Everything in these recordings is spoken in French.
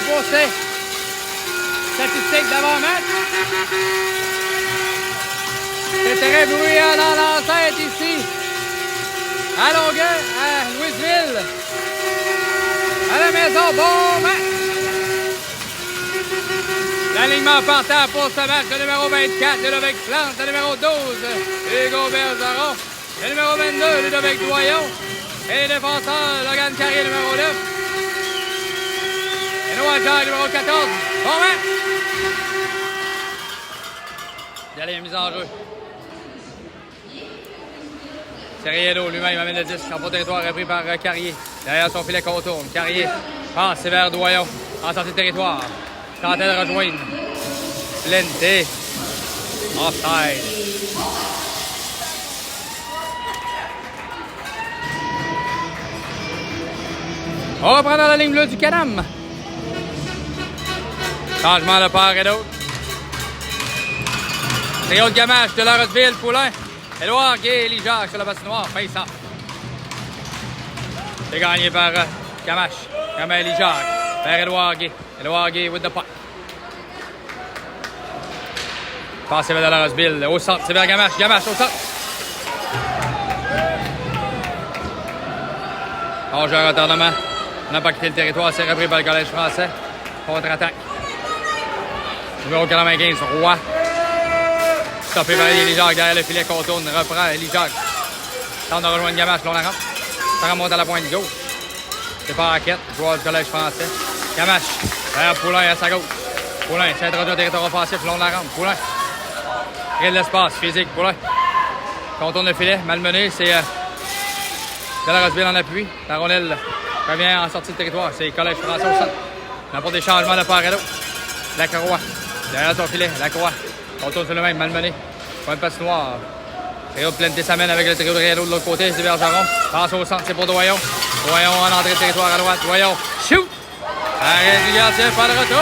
pour ces statistiques d'avant-match. C'est très bruyant dans l'enceinte ici. À Longueuil, à Louisville. À la maison, bon match. L'alignement partant pour ce match, le numéro 24, Ludovic Plante, le numéro 12, Hugo Bergeron, le numéro 22, Ludovic Doyon, et les défenseurs, Logan Carrier, numéro 9, et Noah Jacques, numéro 14. Bon match! Il y a les mises en jeu. Serriello lui-même amène le 10 en bon territoire, repris par Carrier. Derrière son filet contourne. Carrier passe vers Doyon en sortie de territoire. Tentait de rejoindre. Plente. Offside. On reprend dans la ligne bleue du Canam. Changement de part et d'autre. Trio de Gamache de Laurensville, Poulain. Édouard Gay et Lijak sur la patinoire. Face-off. C'est gagné par Gamache. Gamache et Lijak. Vers Édouard Gay. Édouard Gay with the puck. Passé vers Laurensville. Au centre, c'est vers Gamache. Gamache au centre. Hors-jeu en retardement. On n'a pas quitté le territoire. C'est repris par le Collège français. Contre-attaque. Numéro 95, Roy. Stoppé par Elijak derrière le filet, contourne, reprend Elijak. Tente de rejoindre Gamache, long la rampe. Ça remonte à la pointe gauche. C'est pas Raquette, joueur du Collège français. Gamache, derrière Poulain à sa gauche. Poulain, c'est introduit au territoire offensif, long de la rampe. Poulain. Crée de l'espace, physique, Poulain. Contourne le filet, malmené, c'est Delarosville en appui. La rondelle revient en sortie de territoire, c'est Collège français au centre. On apporte des changements de part et d'autre. Lacroix, derrière son filet, Lacroix. Contourne sur le même, malmené. Point de passe noire. Trio de Plente s'amène avec le trio de Riello de l'autre côté, c'est Bergeron. Passe au centre, c'est pour Doyon. Doyon en entrée de territoire à droite. Doyon, shoot! Arrête du gardien, pas de retour.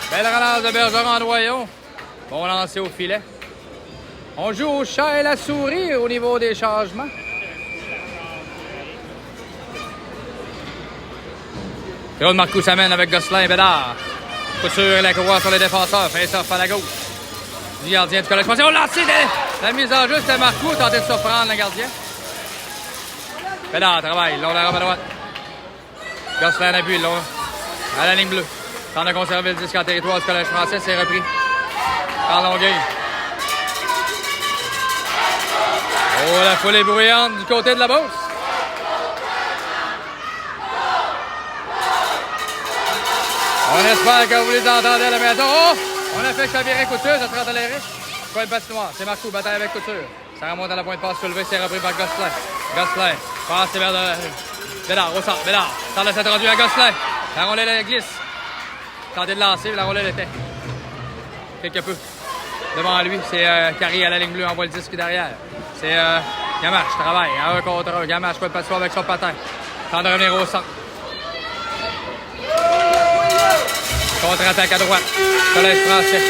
Belle relance de Bergeron en Doyon. Bon lancer au filet. On joue au chat et la souris au niveau des changements. Claude Marcoux s'amène avec Gosselin et Bédard. Couture et Lacroix sur les défenseurs. Face-off à la gauche. Du gardien du Collège français. On lance la mise en jeu. C'était Marcoux. Tenter de surprendre le gardien. Bédard travaille. Long la rampe à droite. Gosselin en appui. Long à la ligne bleue. Tente de conserver le disque en territoire du Collège français. C'est repris par Longueuil. Oh, la foule est bruyante du côté de la Beauce. On espère que vous les entendez à la maison. Oh! On a fait chavirer Couture, ça sera dans les riches. Point de patinoire, c'est Marcoux, bataille avec Couture. Ça remonte à la pointe de passe soulevée, c'est repris par Gosselin. Gosselin, passe vers Bédard, au centre, Bédard. Tente de s'être rendu à Gosselin. La rondelle glisse. Tentez de lancer, mais la rondelle était quelque peu devant lui. C'est Carrier à la ligne bleue, envoie le disque derrière. C'est Gamache, travaille, à 1 contre 1. Gamache, point de patinoire avec son patin. Tente de revenir au centre. Contre-attaque à droite. Collège français.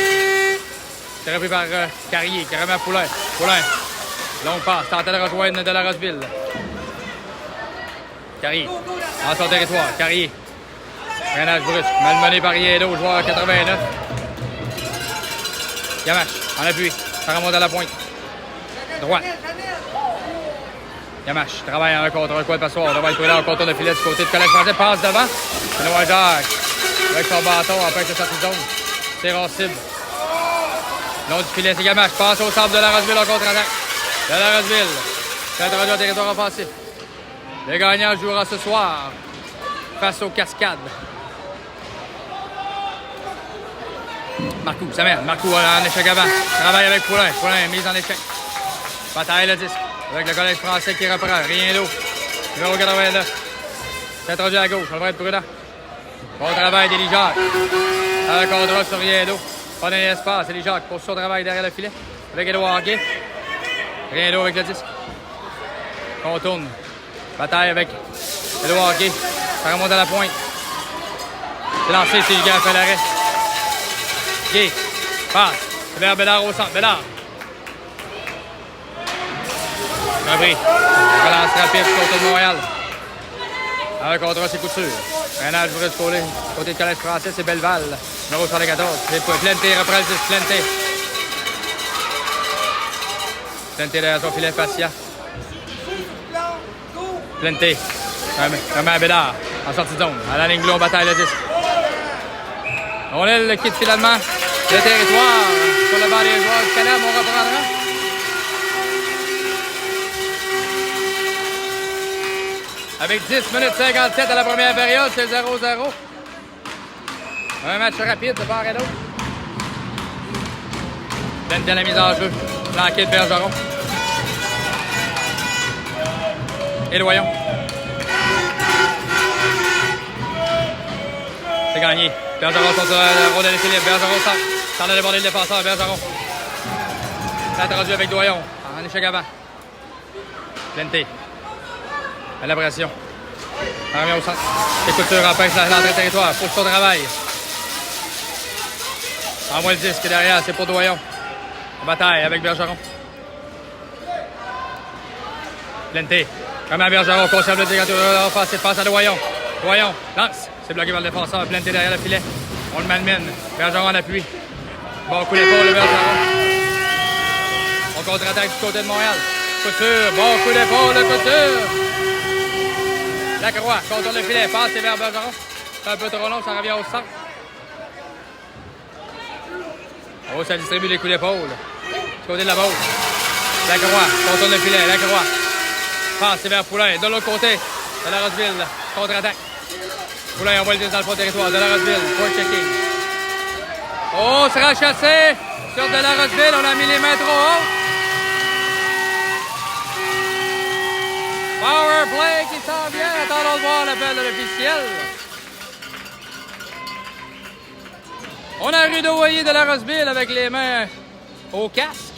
C'est repris par Carrier qui remet à Poulain. Poulain. Longue passe. Tentait de rejoindre Delarosville. Carrier. En son territoire. Carrier. Freinage brusque. Malmené par Riello, joueur 89. Gamache. En appui. Ça remonte à la pointe. Droite. Gamache. Travaille en un contre un. Quoi de passoire. On va être là en contour de filet du côté du Collège français. Passe devant. C'est Noah Jacques. Avec son bâton, empêche de sortir de zone. C'est Rossib. Long du filet, c'est Gamache. Passe au centre de Laurensville en contre-attaque. De Laurensville. C'est introduit au territoire offensif. Le gagnant jouera ce soir face aux Cascades. Marcoux, ça mène. Marcoux en échec avant. Travaille avec Poulain. Poulain, mise en échec. Bataille le disque. Avec le Collège français qui reprend. Rien d'eau. Numéro 89. C'est introduit à gauche. On devrait être prudent. Bon travail d'Elijak. Un contre sur Riello. Pas d'espace. Elijak pour son travail derrière le filet. Avec Édouard Gay. Riello avec le disque. Contourne. Bataille avec Édouard Gay. Ça remonte à la pointe. C'est lancé. C'est Hugues fait l'arrêt. Gay. Passe. Vers Bédard au centre. Bédard. Repris. Relance rapide du côté de Montréal. Un contre ses coups de sûr. Ménage pour du côté du Collège français, c'est Belleval. Numéro 74. C'est Plente reprend le 10. Plente derrière son filet, Passia. Plente. Remet à Bédard. En sortie de zone. À la ligne bleue, on bataille le 10. On le quitte finalement le territoire sur le banc des joueurs du Canada. On reprendra. Avec 10 minutes 57 à la première période, c'est 0-0. Un match rapide de part et d'autre. Plante de la mise en jeu. Flanqué de Bergeron. Et le voyons. C'est gagné. Bergeron sur le rôle de Philippe. Bergeron s'en a débordé le défenseur. Bergeron. Ça a traduit avec Doyon. En échec avant. Plente. À la pression. On revient au centre. Écouture empêche l'entrée de territoire. Pousse son travail. Envoie le disque derrière. C'est pour Doyon. En bataille avec Bergeron. Plente. Comme à Bergeron. Conserve le décanteur offensif. Passe à Doyon. Doyon. Lance. C'est bloqué par le défenseur. Plante derrière le filet. On le malmène. Bergeron en appui. Bon coup d'épaule de Bergeron. On contre-attaque du côté de Montréal. Couture. Bon coup d'épaule de Couture. Lacroix, contourne le filet, passe vers Bergeron. C'est un peu trop long, ça revient au centre. Oh, ça distribue les coups d'épaule. Du côté de la Beauce. Lacroix, contourne le filet, Lacroix. Passe vers Poulain, de l'autre côté. De la Rosseville, contre-attaque. Poulain envoie le 10 dans le fond territoire. De la Rosseville, point checking. Oh, sera chassé sur de la Rosseville. On a mis les mains trop haut. Power play qui s'en vient. Attendons de voir l'appel de l'officiel. On a rudoyé de la Rosseville avec les mains au casque.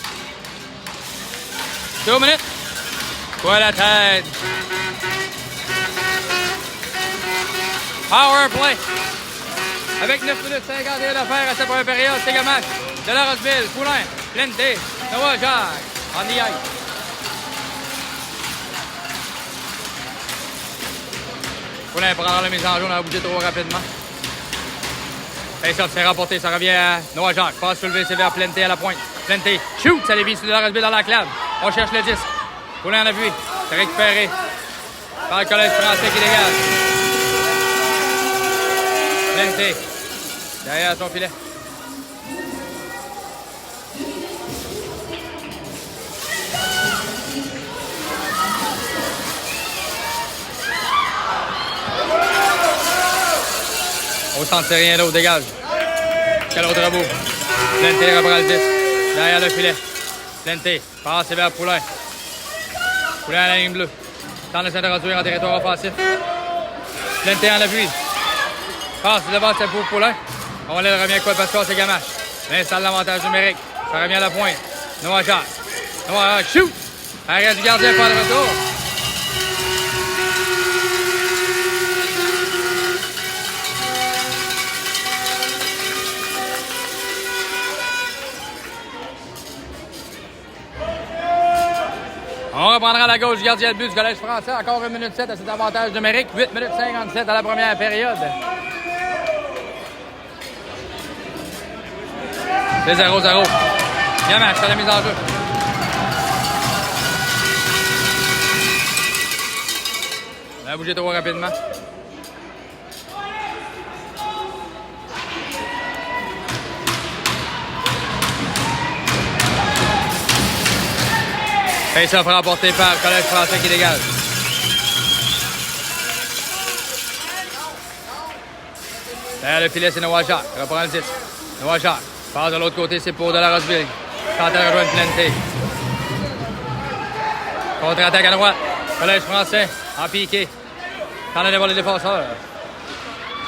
2 minutes. Quoi la tête. Power play. Avec 9 minutes 51 d'affaires à cette première période, c'est Gamache. De la Rosseville, Poulain, Plente, Noah Jacques, on the ice. Poulain prendra la mise en jeu, on a bougé trop rapidement. Et ça c'est rapporté, ça revient à Noah Jacques. Passe soulevé, c'est vers Plente à la pointe. Plente, shoot, ça dévie sur de la Rosseville dans la clave. On cherche le 10. Poulain en appui, c'est récupéré par le Collège français qui dégage. Plente, derrière son filet. Au centre, c'est rien d'autre, dégage. Quel autre bout. Plente reprend le 10. Derrière le filet. Plente, passe vers Poulain. Poulain à la ligne bleue. Tente de s'introduire en territoire offensif. Plente en appui. Passe devant, c'est pour Poulain. On le revient quoi parce que c'est Gamache. Installe l'avantage numérique. Ça revient à la pointe. Noah Jacques. Noah Jacques, shoot! Arrête du gardien, pas de retour. On reprendra à la gauche du gardien de but du Collège français. Encore 1 minute 7 à cet avantage numérique. 8 minutes 57 à la première période. C'est 0-0. Gamache à la mise en jeu. On a bougé trop rapidement. Et ça fera emporter par le Collège français qui dégage. Derrière le filet, c'est Noah Jacques. Reprend le 10. Noah Jacques. Passe de l'autre côté, c'est pour de la Rosseville. Tente de rejoindre Plente. Contre-attaque à droite. Collège français en piqué. Tente de dévoiler les défenseurs.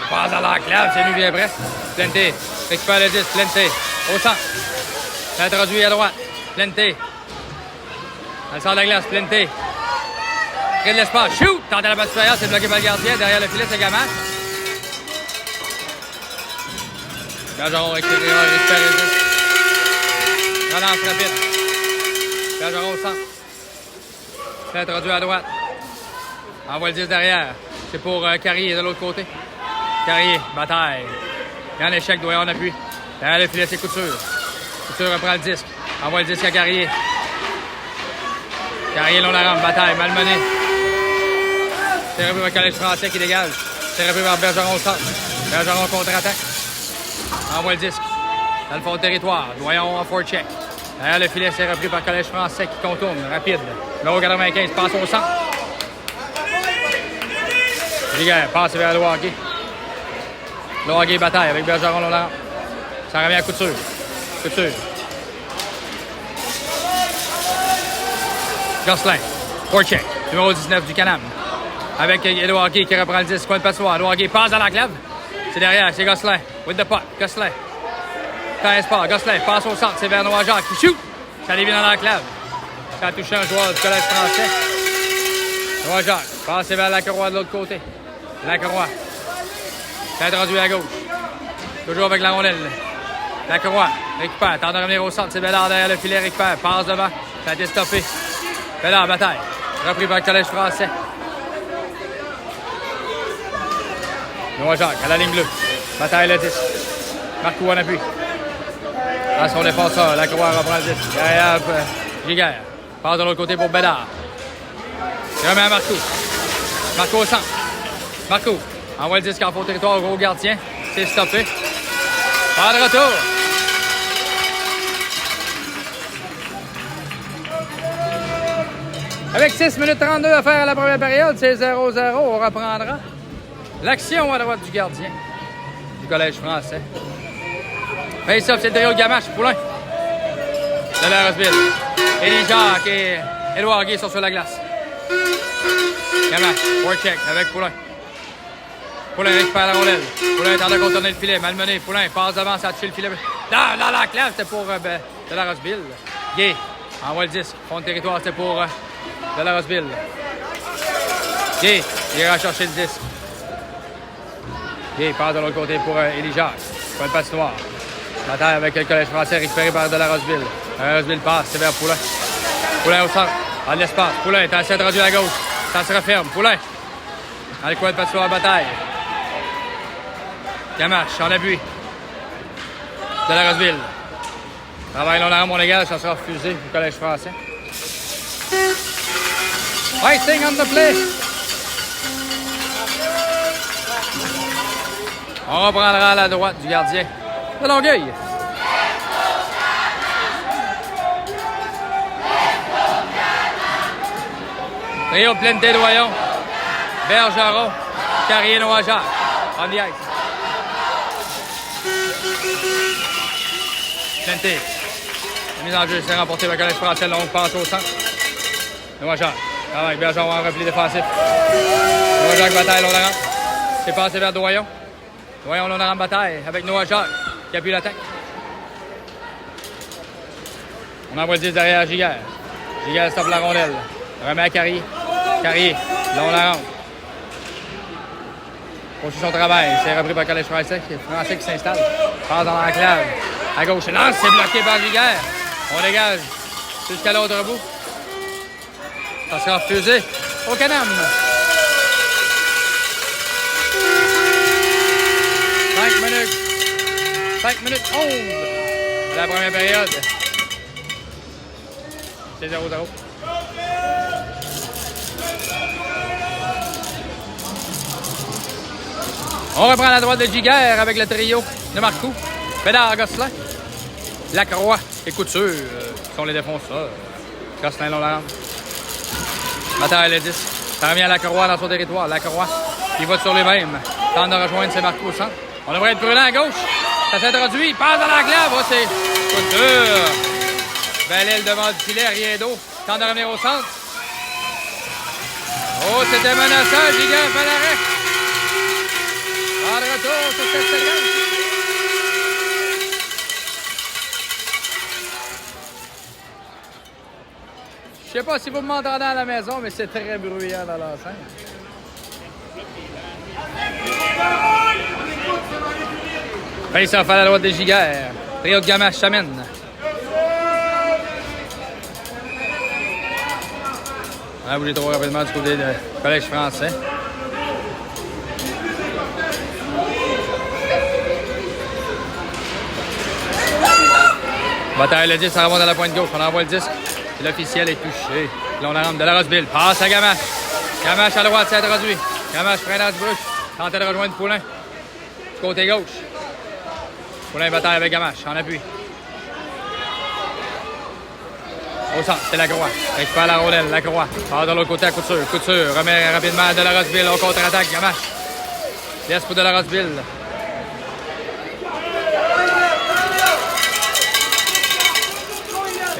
Passe à l'enclave, c'est lui bien près. Plente. Récupère le 10. Plente. Au centre. Introduit à droite. Plente. Dans le centre de la glace, Plente. Crée de l'espace. Shoot! Tente à la passe supérieure, c'est bloqué par le gardien. Derrière le filet, c'est Gamache. Bergeron récupère le 10. Relance rapide. Bergeron au centre. C'est introduit à droite. Envoie le 10 derrière. C'est pour Carrier de l'autre côté. Carrier, bataille. Il y a un échec, Doyon en appui. Derrière le filet, c'est Couture. Couture reprend le disque. Envoie le disque à Carrier. Carrier long la rampe, bataille, malmené. C'est repris par le Collège français qui dégage. C'est repris par Bergeron au centre. Bergeron contre-attaque. Envoie le disque. Dans le fond de territoire. Doyon en forecheck. Derrière le filet, c'est repris par le Collège français qui contourne. Rapide. Numéro 95 passe au centre. Giguère passe vers le hockey. Le hockey bataille avec Bergeron long la rampe. Ça revient à Couture. Couture. Gosselin. Forecheck. Numéro 19 du Canam. Avec Edouard Guy qui reprend le 10. Coin de passoire. Edouard Guy passe dans la clave. C'est derrière. C'est Gosselin. With the puck. Gosselin. Temps espoir. Gosselin passe au centre. C'est vers Noir-Jacques qui shoot. Ça dévie dans la clave. Ça a touché un joueur du Collège français. Noir-Jacques. Passe vers Lacroix de l'autre côté. Lacroix. C'est introduit à gauche. Toujours avec la rondelle. Lacroix. Récupère. Tente de revenir au centre. C'est Bédard derrière le filet. Récupère. Passe devant. Ça a été stoppé. Bédard, bataille. Repris par le Collège français. Noir-Jacques à la ligne bleue. Bataille le 10. Marcoux en appui. À son défenseur, Lacroix reprend le 10. Derrière Giguère. Passe de l'autre côté pour Bédard. Il remet à Marcoux. Marcoux au centre. Marcoux envoie le 10 en faux territoire au gros gardien. C'est stoppé. Pas de retour. Avec 6 minutes 32 à faire à la première période, c'est 0-0. On reprendra l'action à droite du gardien du Collège français. Face-off, c'est le trio de Gamache, Poulain. De la Roseville. Élie Jacques et Édouard Guy sont sur la glace. Gamache, forecheck avec Poulain. Poulain récupère la rondelle. Poulain tente de contourner le filet. Malmené. Poulain passe devant, ça a touché le filet. Dans la clave, c'était pour de la Roseville. Gay envoie le disque. Fond de territoire, c'était pour de la Roseville. Gay, il ira chercher le disque. Gay passe de l'autre côté pour Élie Jacques. Pas le patinoire. Bataille avec le Collège français récupéré par de la Roseville. Roseville passe, c'est vers Poulain. Poulain au centre. Dans l'espace. Poulain est assez introduit à gauche. Ça se referme. Poulain. Dans le coin de patinoire, bataille. Gamache en appui. De la Roseville. Travail long l'arme, on égale, ça sera refusé au Collège français. Icing on the play. On reprendra à la droite du gardien de Longueuil. Trio plein de Doyon. Bergeron. Carrier Noir-Jacques. On the ice. Planté. La mise en jeu, c'est remporté par le Collège français. Longue passe au centre. Noir-Jacques. Avec Bergeron en repli défensif. Noir-Jacques bataille, long la rampe. C'est passé vers Doyon. Doyon, long la rampe bataille avec Noir-Jacques qui appuie l'attaque. On envoie le 10 derrière Giguère. Giguère stoppe la rondelle. Remet à Carrier. Carrier, long la rampe. Poursuit son travail. C'est repris par le Collège français qui s'installe. Passe dans l'enclave. À gauche, lance, c'est bloqué par Giguère. On dégage jusqu'à l'autre bout. Ça sera refusé au Canam. 5 minutes 11 de la première période. C'est 0-0. On reprend la droite de Giguère avec le trio de Marcoux. Bédard, Gosselin. Lacroix et Couture sont les défenseurs. Gosselin, long la rampe. Bataille le 10. Ça revient à Lacroix dans son territoire. Lacroix, il va sur lui-même. Tente de rejoindre ses Marcoux au centre. On devrait être prudent à gauche. Ça s'introduit. Il passe dans la clave. Oh, c'est Couture. Belle aile devant du filet. Rien d'eau. Tente de revenir au centre. Oh, c'était menaçant. Giguère fait l'arrêt. En retour sur cette séquence. Je sais pas si vous m'entendez à la maison, mais c'est très bruyant dans l'enceinte. Face-off à la droite des Giguère. Trio de Gamache s'amène. On a bougé trop rapidement du côté du Collège français. Bataille le 10, ça remonte à la pointe gauche. On envoie le disque. L'officiel est touché. Là, on rentre de la Roseville. Passe à Gamache. Gamache à droite, c'est introduit. Gamache prend dans du bruche. Tentait de rejoindre Poulain. Du côté gauche. Poulain bataille avec Gamache. En appui. Au centre, c'est Lacroix. Récupère la rondelle. Lacroix. Part de l'autre côté à Couture. Couture remet rapidement de la Roseville. On contre-attaque. Gamache. Laisse pour de la Roseville.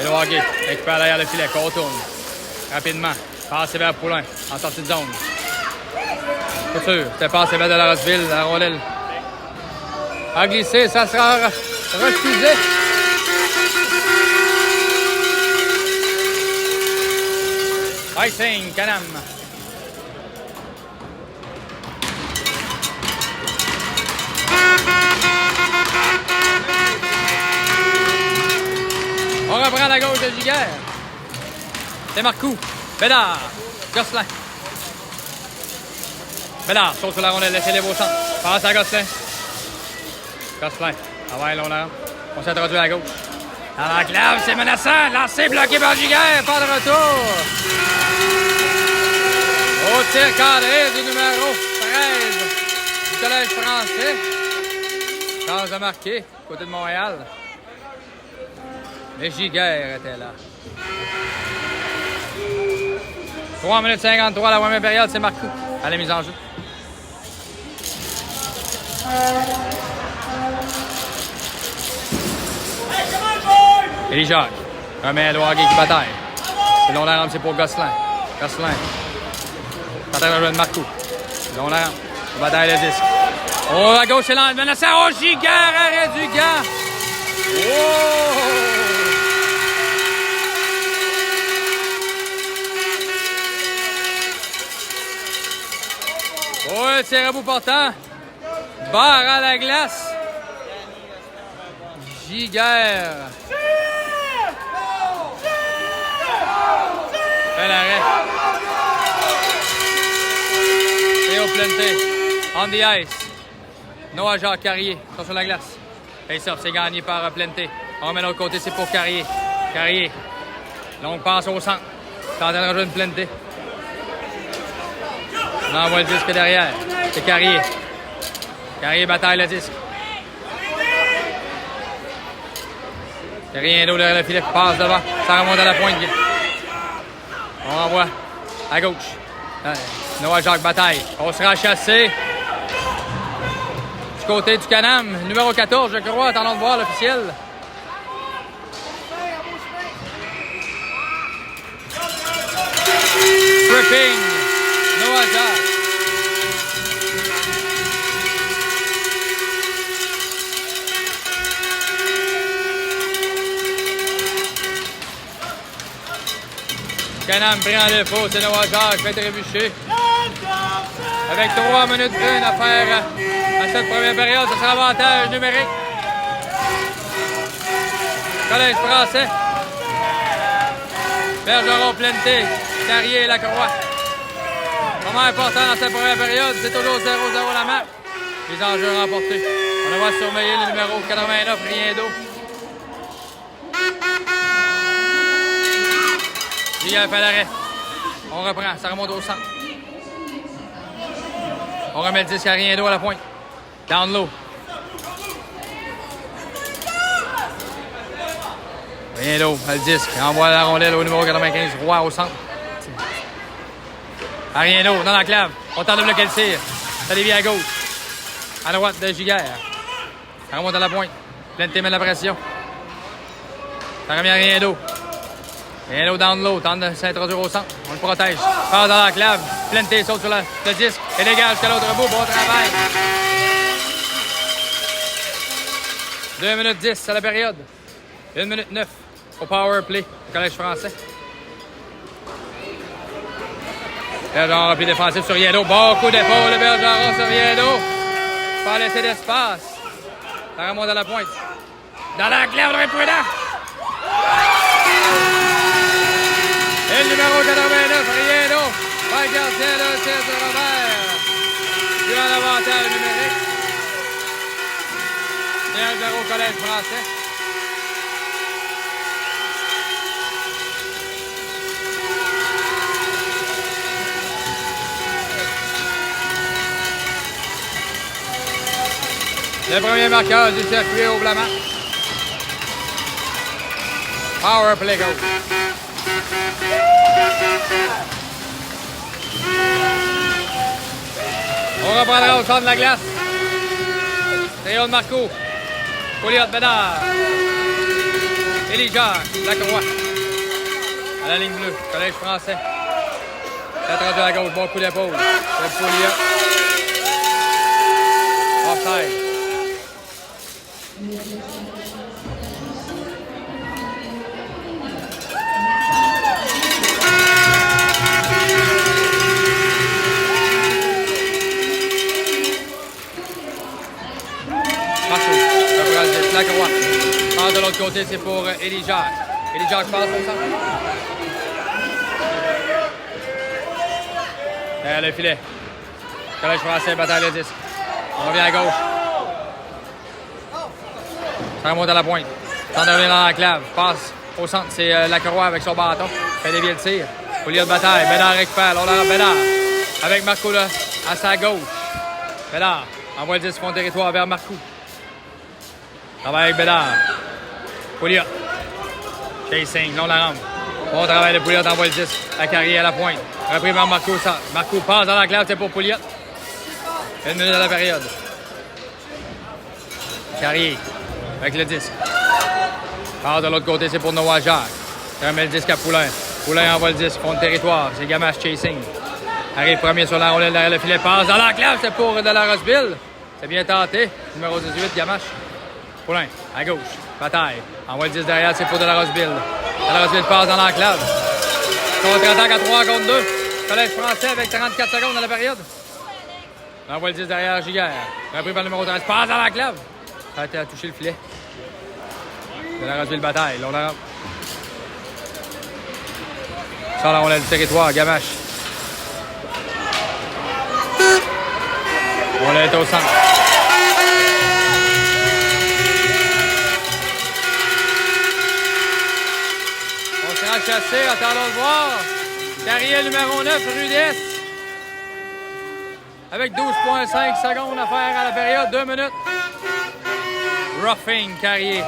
Et le hockey récupère derrière le filet, contourne rapidement, passe vers Poulain, en sortie de zone. Couture, c'était passé vers de la Roseville, la rondelle a glissé, ça sera refusé. Icing, Canam. On reprend la gauche de Giguère. C'est Marcoux. Bédard. Gosselin. Bédard saute sur la rondelle. Laissez-les au centre. Passe à Gosselin. Gosselin. Ah ouais, là, on s'introduit à gauche. Dans l'enclave, c'est menaçant. Lancé bloqué par Giguère. Pas de retour. Au tir cadré du numéro 13 du Collège français. Chance de marquer, côté de Montréal. Mais Giguère était là. 3 minutes 53, la première période, c'est Marcoux à la mise en jeu. Élie Jacques remet à Loagé qui bataille. C'est long la rampe, c'est pour Gosselin. Gosselin. Bataille de Marcoux. Long la rampe. Bataille le disque. Oh, à gauche, c'est lent. Menaçant. Oh, Giguère, arrêt du gant. Oh! Ouais, tir à bout portant. Barre à la glace. Giguère. Fait l'arrêt. Et au planté. On the ice. Noah Jacques Carrier. Sont sur la glace. Face-off, c'est gagné par Planté. On met de l'autre côté, c'est pour Carrier. Carrier. Longue passe au centre. Tente de rejoindre Planté. On envoie le disque derrière. C'est Carrier. Carrier bataille le disque. Il n'y a rien d'autre derrière le filet. Passe devant. Ça remonte à la pointe. On envoie à gauche. Noah Jacques bataille. On sera chassé. Du côté du Canam. Numéro 14, je crois. Attendons de voir l'officiel. Tripping. Noah Jacques. Canam prend le faux, c'est Noah Jacques, fait trébucher. Avec 3 minutes 1 à faire à cette première période, ça sera avantage numérique. Collège français. Bergeron, Planté, Carrier, Lacroix. Moment important dans cette première période, c'est toujours 0-0 la marque. Les enjeux remportés. On va surveiller le numéro 89, Riendo. Il a fait l'arrêt. On reprend, ça remonte au centre. On remet le disque à Riendo à la pointe. Down low. Riendo, le disque. Envoie la rondelle au numéro 95, Roy au centre. Ariendo dans l'enclave. On tente de bloquer le tir. Ça dévie à gauche. À droite de Giguère. Ça remonte à la pointe. Planté met la pression. Ça revient à Riendo. Riendo down low. Tente de s'introduire au centre. On le protège. Passe dans l'enclave. Planté saute sur le disque. Et dégage jusqu'à l'autre bout. Bon travail. 2 minutes 10 à la période. 1 minute 9 au power play au Collège français. Bergeron repli défensif sur Riendo. Bon coup d'épaule de Bergeron sur Riendo. Pas laisser d'espace. Ça remonte à la pointe. Dans l'enclave, le prudent. Et le numéro 89, Riendo. le gardien de tir de Robert. Il a un avantage numérique. C'est 1-0 au Collège français. Le premier marqueur du circuit ouvre la match. Power play go. On reprendra au centre de la glace. Trio de Marco. Pouliot, Bédard. Elijah, Lacroix. À la ligne bleue, Collège français. 4 à gauche, bon coup d'épaule. C'est Pouliot. Offside. Lacroix. Passe de l'autre côté, c'est pour Elijah. Elijah qui passe au centre. Derrière le filet. Collège français, bataille le 10. On revient à gauche. Ça remonte à la pointe. Ça revient dans l'enclave. Passe au centre, c'est Lacroix avec son bâton. Fait dévier le tir. Pouliot de bataille. Bédard récupère. On a Bédard. Avec Marco là, à sa gauche. Bédard envoie le 10 sur son territoire vers Marco. Travaille avec Bédard. Pouliot. Chasing, long la rampe. Bon travail de Pouliot, envoie le 10. La carrière à la pointe. Repris par Marco. Marco passe dans l'enclave, c'est pour Pouliot. 1 minute à la période. Carrier avec le 10. Passe de l'autre côté, c'est pour Noah Jacques. Remet le 10 à Poulain. Poulain envoie le 10. Fond de territoire. C'est Gamache chasing. Arrive premier sur la rondelle derrière le filet. Passe dans l'enclave, c'est pour de la Rosseville. C'est bien tenté. Numéro 18, Gamache. Poulain, à gauche, bataille. Envoie le 10 derrière, c'est pour de la Rosseville. De la Rosseville passe dans l'enclave. Contre-attaque à 3 contre 2. Collège français avec 34 secondes dans la période. Envoie le 10 derrière, Giguère. Repris par le numéro 13, passe dans l'enclave. Ça a été à toucher le filet. De la Rosseville bataille. Long la rampe. Sur la rondelle du territoire, Gamache. On est au centre. Chassé, attendons de voir. Carrier numéro 9, Rudess. Avec 12,5 secondes à faire à la période, 2 minutes. Roughing, Carrier.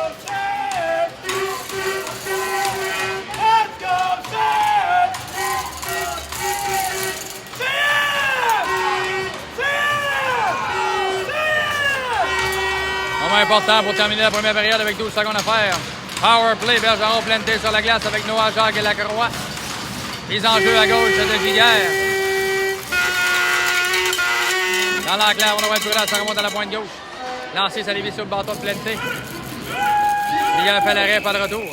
Moment important pour terminer la première période avec 12 secondes à faire. Power play, Bergeron planté sur la glace avec Noah Jacques et Lacroix. Mise en jeu à gauche de Giguère. Dans l'enclave, on a un peu là, ça remonte à la pointe gauche. Lancé, ça dévie sur le bâton de planté. Giguère fait l'arrêt, pas de retour.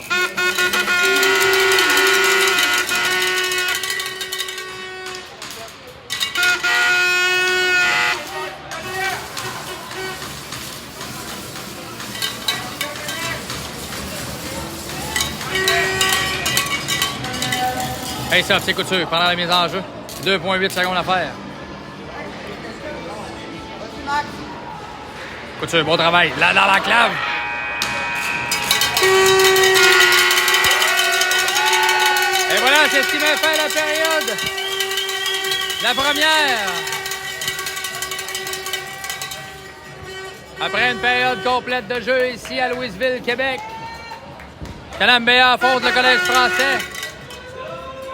Hey, ça, c'est Couture pendant la mise en jeu. 2,8 secondes à faire. Couture, bon travail. Là, dans l'enclave. Et voilà, c'est ce qui m'a fait la période. La première. Après une période complète de jeu ici à Louisville, Québec. Canam-Béa affronte le Collège français.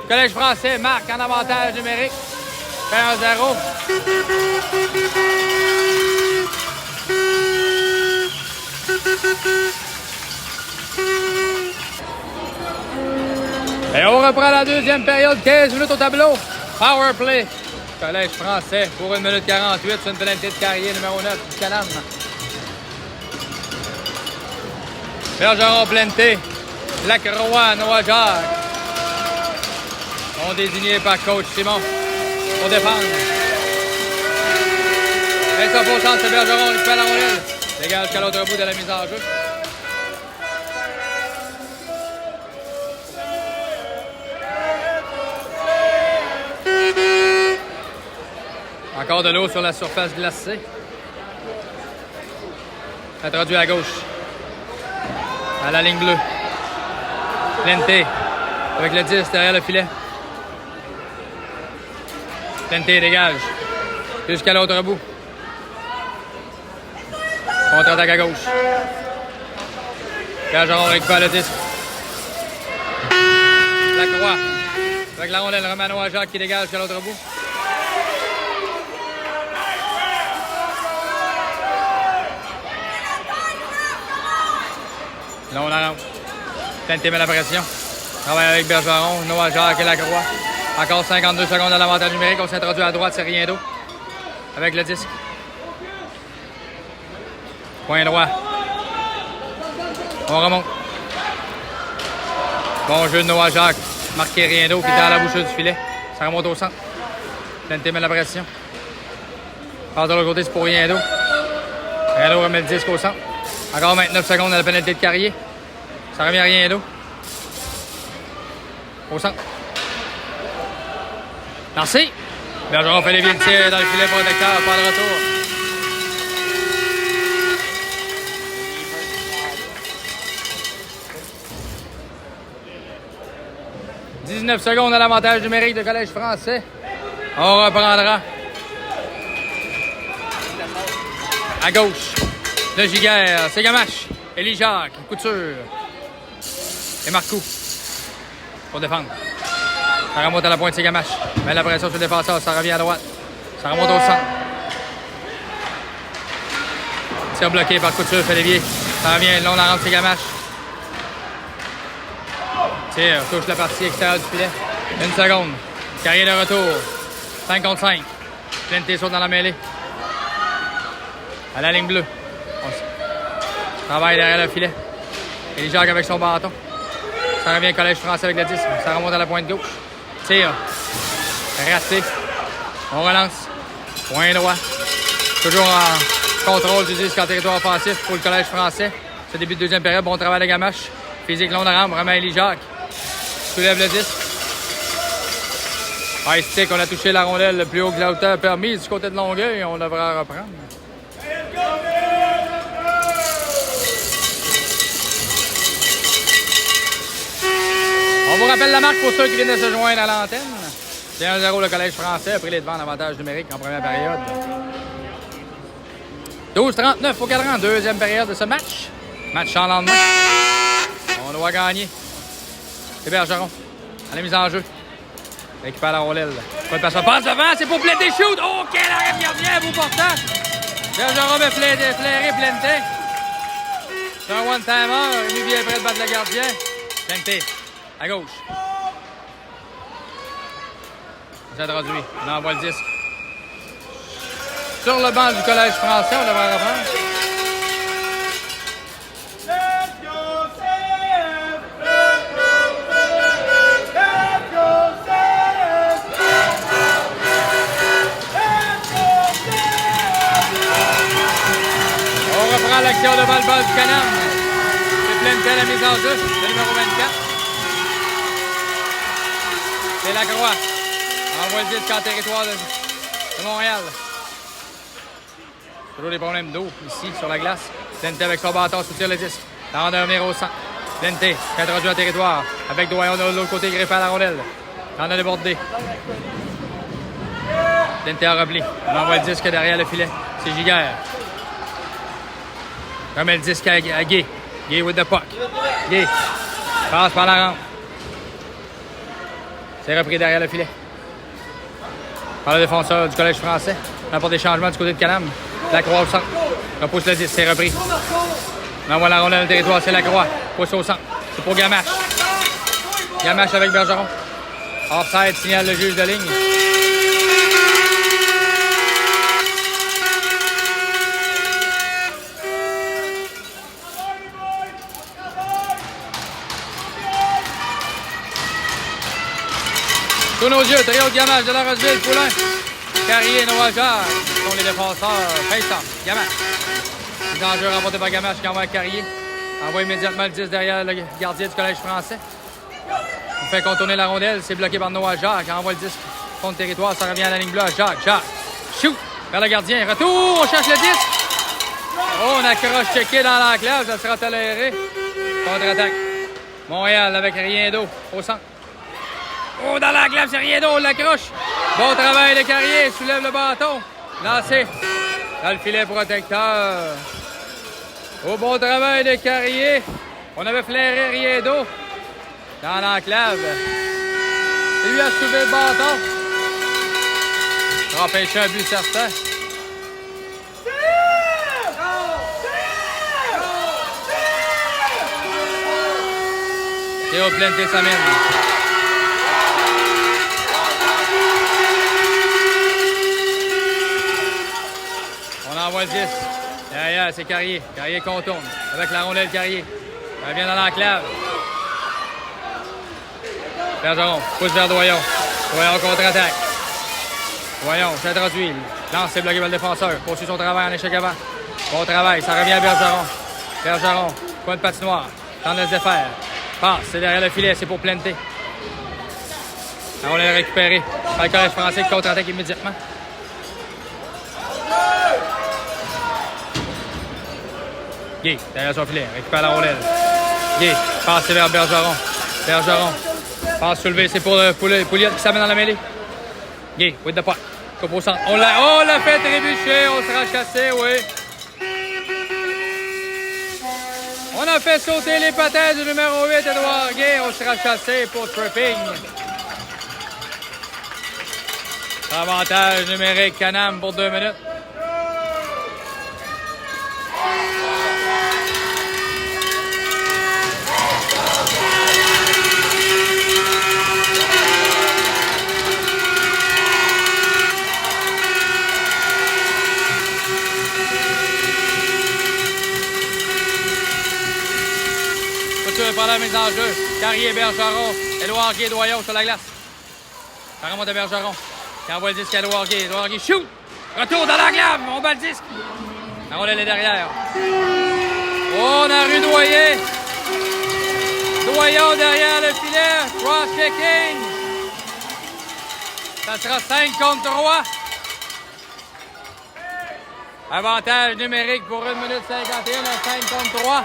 Le Collège français marque en avantage numérique. Fait 1-0. Et on reprend la deuxième période, 15 minutes au tableau. Power play. Collège français pour 1 minute 48 sur une pénalité de Carrier numéro 9 du Canam. Bergeron planté. Lacroix, Noah Jacques sont désignés par coach Simon pour défendre. Et ça pour chance, c'est Bergeron qui fait la rondelle. Dégage jusqu'à l'autre bout de la mise en jeu. Encore de l'eau sur la surface glacée. Introduit à gauche. À la ligne bleue. Plente. Avec le 10 derrière le filet. Plente dégage. Jusqu'à l'autre bout. Contre-attaque à gauche. Bergeron récupère le disque. Lacroix. Avec la rondelle, Romano à Jacques qui dégage jusqu'à l'autre bout. Là, on en rentre. Plante met la pression. Travaille avec Bergeron, Noah Jacques et Lacroix. Encore 52 secondes à l'avantage numérique. On s'introduit à droite, c'est rien d'eau. Avec le disque. Point droit. On remonte. Bon jeu de Noah Jacques. Marqué rien d'eau qui était à la bouche du filet. Ça remonte au centre. Plante met la pression. Passe de l'autre côté, c'est pour rien d'eau. Rien d'eau remet le disque au centre. Encore 29 secondes à la pénalité de Carrier. Ça revient à rien d'eau. Au centre. Merci. Bergeron fait les vies de tir dans le filet protecteur. Pas de retour. « 19 secondes à l'avantage numérique de Collège français. On reprendra. À gauche. Le Giguère. C'est Gamache. Élie Jacques. Couture. Et Marcoux. Pour défendre. Ça remonte à la pointe, c'est Gamache. Met la pression sur le défenseur. Ça revient à droite. Ça remonte au centre. Tir bloqué par Couture. Félévier. Ça revient long la rampe, c'est Gamache. Tire. Touche la partie extérieure du filet. 1 seconde. Carrier de retour. 5 contre 5. Plante saute dans la mêlée. À la ligne bleue. On travaille derrière le filet. Élie Jacques avec son bâton. Ça revient Collège français avec le 10. Ça remonte à la pointe gauche. Tire. Raté. On relance. Point droit. Toujours en contrôle du disque en territoire offensif pour le Collège français. Ce début de deuxième période. Bon travail de Gamache. Physique long de rampe. Remet Élie Jacques. Soulève le disque. High stick. On a touché la rondelle le plus haut que la hauteur permise du côté de Longueuil. On devra reprendre. On vous rappelle la marque pour ceux qui viennent de se joindre à l'antenne. C'est 1-0 le Collège français après les devants d'avantage numérique en première période. 12-39 au cadran, deuxième période de ce match. Match en lendemain. On doit gagner. C'est Bergeron à la mise en jeu. Récupère la rondelle. Pas de passe devant, c'est pour Plante shoot. Oh, quel arrêt de gardien, vous portant. Bergeron va flairer Plante. C'est un one-timer. Il est bien près de battre le gardien. Plante. À gauche. On s'introduit. On envoie le disque. Sur le banc du Collège français, on devrait reprendre. On reprend l'action devant le bas du Canam. C'est Plante à la mise en jeu. Le numéro 24. C'est Lacroix. Envoie le disque en territoire de Montréal. Toujours des problèmes d'eau ici sur la glace. Plante avec son bâton soutient le disque. Tente de revenir au centre. Plante qui introduit en territoire. Avec Doyon de l'autre côté griffé à la rondelle. Tente de déborder. Plante en repli. On envoie le disque derrière le filet. C'est Giguère. Remet le disque à Gay. Gay with the puck. Gay. Passe par la rampe. C'est repris derrière le filet. Par le défenseur du Collège français. On apporte des changements du côté de Canam. Lacroix au centre. Repousse le 10, c'est repris. On envoie la rondelle dans le territoire, c'est Lacroix. Pousse au centre. C'est pour Gamache. Gamache avec Bergeron. Offside, signale le juge de ligne. Sous nos yeux, trio de Gamache de la Roseville, Poulain. Carrier, Noah Jacques sont les défenseurs. Face-off, Gamache. Mise en jeu remporté par Gamache qui envoie Carrier. Envoie immédiatement le 10 derrière le gardien du Collège français. On fait contourner la rondelle. C'est bloqué par Noah Jacques. Envoie le 10 contre territoire. Ça revient à la ligne bleue à Jacques. Jacques Shoot! Vers le gardien. Retour, on cherche le 10. Oh, on accroche checké dans l'enclave, ça sera toléré. Contre-attaque. Montréal avec rien d'eau au centre. Oh, dans l'enclave, c'est rien d'eau, on l'accroche. Bon travail de Carrier, soulève le bâton. Lancé. Dans le filet protecteur. Oh, bon travail de Carrier. On avait flairé rien d'eau dans l'enclave. Et lui a soulevé le bâton. Pour empêcher un but certain. Théo Plante s'amène. On envoie le 10. Derrière, c'est Carrier. Carrier contourne. Avec la rondelle Carrier. Elle vient dans l'enclave. Bergeron pousse vers Doyon. Doyon contre-attaque. Doyon s'introduit. Lance, c'est bloqué par le défenseur. Poursuit son travail en échec avant. Bon travail, ça revient à Bergeron. Bergeron, coin de patinoire. Tente de se défaire. Passe, c'est derrière le filet, c'est pour Plante. On l'a récupéré. Par le collège français qui contre-attaque immédiatement. Guy, derrière son filet, récupère la rondelle. Guy, passe vers Bergeron. Bergeron, passe soulevé, c'est pour Pouliot qui s'amène dans la mêlée. Guy, with the puck. Coupe au centre. On l'a fait trébucher, on sera chassé, oui. On a fait sauter les patins du numéro 8, Edouard Guy. On sera chassé pour tripping. Avantage numérique Canam pour 2 minutes. Par la mise en jeu. Carrier, Bergeron, Édouard Guay, Doyon sur la glace. Ça remonte à Bergeron. Il envoie le disque à Édouard Guay. Édouard Guay, shoot! Retour dans la glave. On bat le disque. La rondelle est derrière. Oh, on a rudoyé. Doyon derrière le filet. Cross-checking. Ça sera 5 contre 3. Avantage numérique pour 1 minute 51 à 5 contre 3.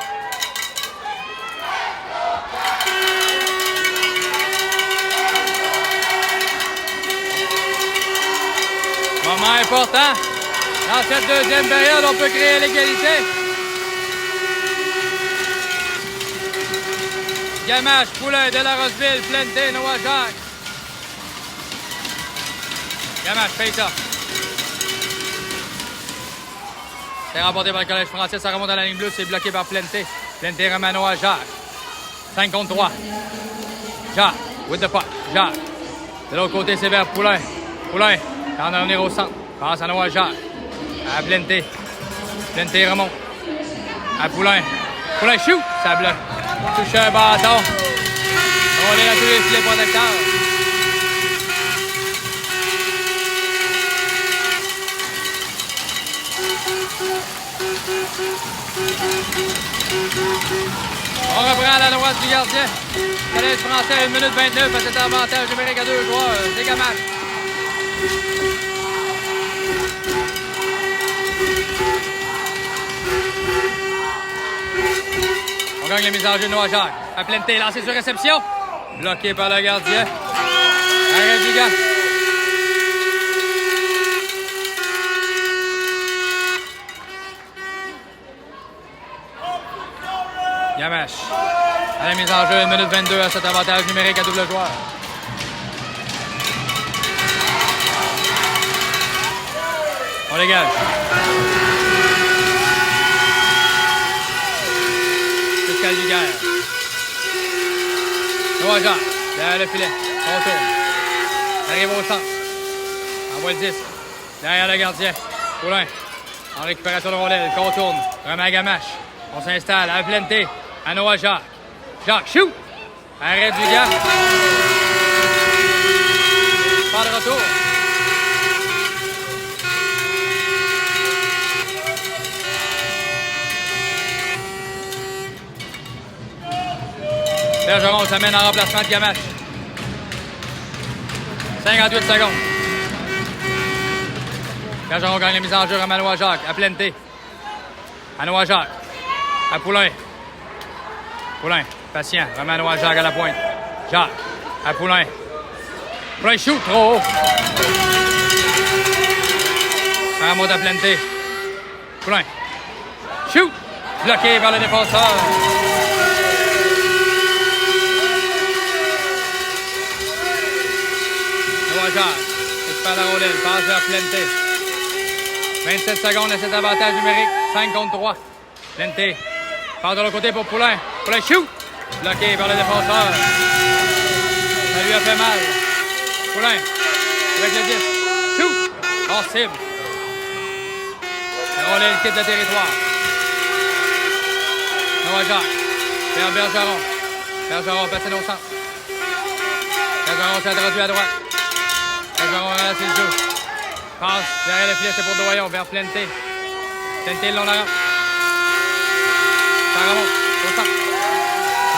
Moment important. Dans cette deuxième période, on peut créer l'égalité. Gamache, Poulain, Delarosville, Plante, Noah Jacques. Gamache, paye ça. C'est remporté par le Collège français. Ça remonte à la ligne bleue. C'est bloqué par Plante. Plante remet à Noah Jacques. 5 contre 3. Jacques, with the puck. Jacques. De l'autre côté, c'est vers Poulain. Poulain. Tente de revenir au centre. Passe à Noah Jacques. À Plante. Plante remonte. À Poulain. Poulain shoot. Ça bloque. Touche un bâton. On est à tous les filets protecteurs. On reprend à la droite du gardien. Collège français, 1 minute 29 à cet avantage numérique à 2 joueurs. C'est Gamache. On gagne la mise en jeu de Noah Jacques. À Plante, lancé sur réception. Bloqué par le gardien. Arrêt du gars. Gamache. À la mise en jeu, 1 minute 22 à cet avantage numérique à double joueur. On dégage. Jusqu'à Liguerre. Noah Jacques. Derrière le filet. On tourne. Arrive au centre. Envoie le 10. Derrière le gardien. Poulain. En récupération de rondelle. Contourne. Remet à Gamache. On s'installe à Plante. À Noah Jacques. Jacques, shoot! Arrêt du gars. Pas de retour. Bergeron s'amène en remplacement de Gamache. 58 secondes. Bergeron gagne la mise en jeu à Manoa Jacques. À Plente. Manoa Jacques. À Poulain. Poulain. Patient. Manoa Jacques à la pointe. Jacques. À Poulain. Poulain shoot. Trop haut. Ça remonte à Plente. Poulain. Shoot. Bloqué par le défenseur. Manoa Jacques. Récupère la rondelle. Passe vers Plente. 27 secondes à cet avantage numérique. 5 contre 3. Plente. Part de l'autre côté pour Poulain. Poulain shoot. Bloqué par le défenseur. Ça lui a fait mal. Poulain. Avec le 10. Shoot. Hors cible. La rondelle quitte le territoire. Noah Jacques. Vers Bergeron. Bergeron patine au centre. Bergeron s'est introduit à droite. Bergeron a lancé le jeu. Passe derrière le filet, c'est pour Doyon, vers Plente. Plente, le long de la rampe. Ça remonte, au centre.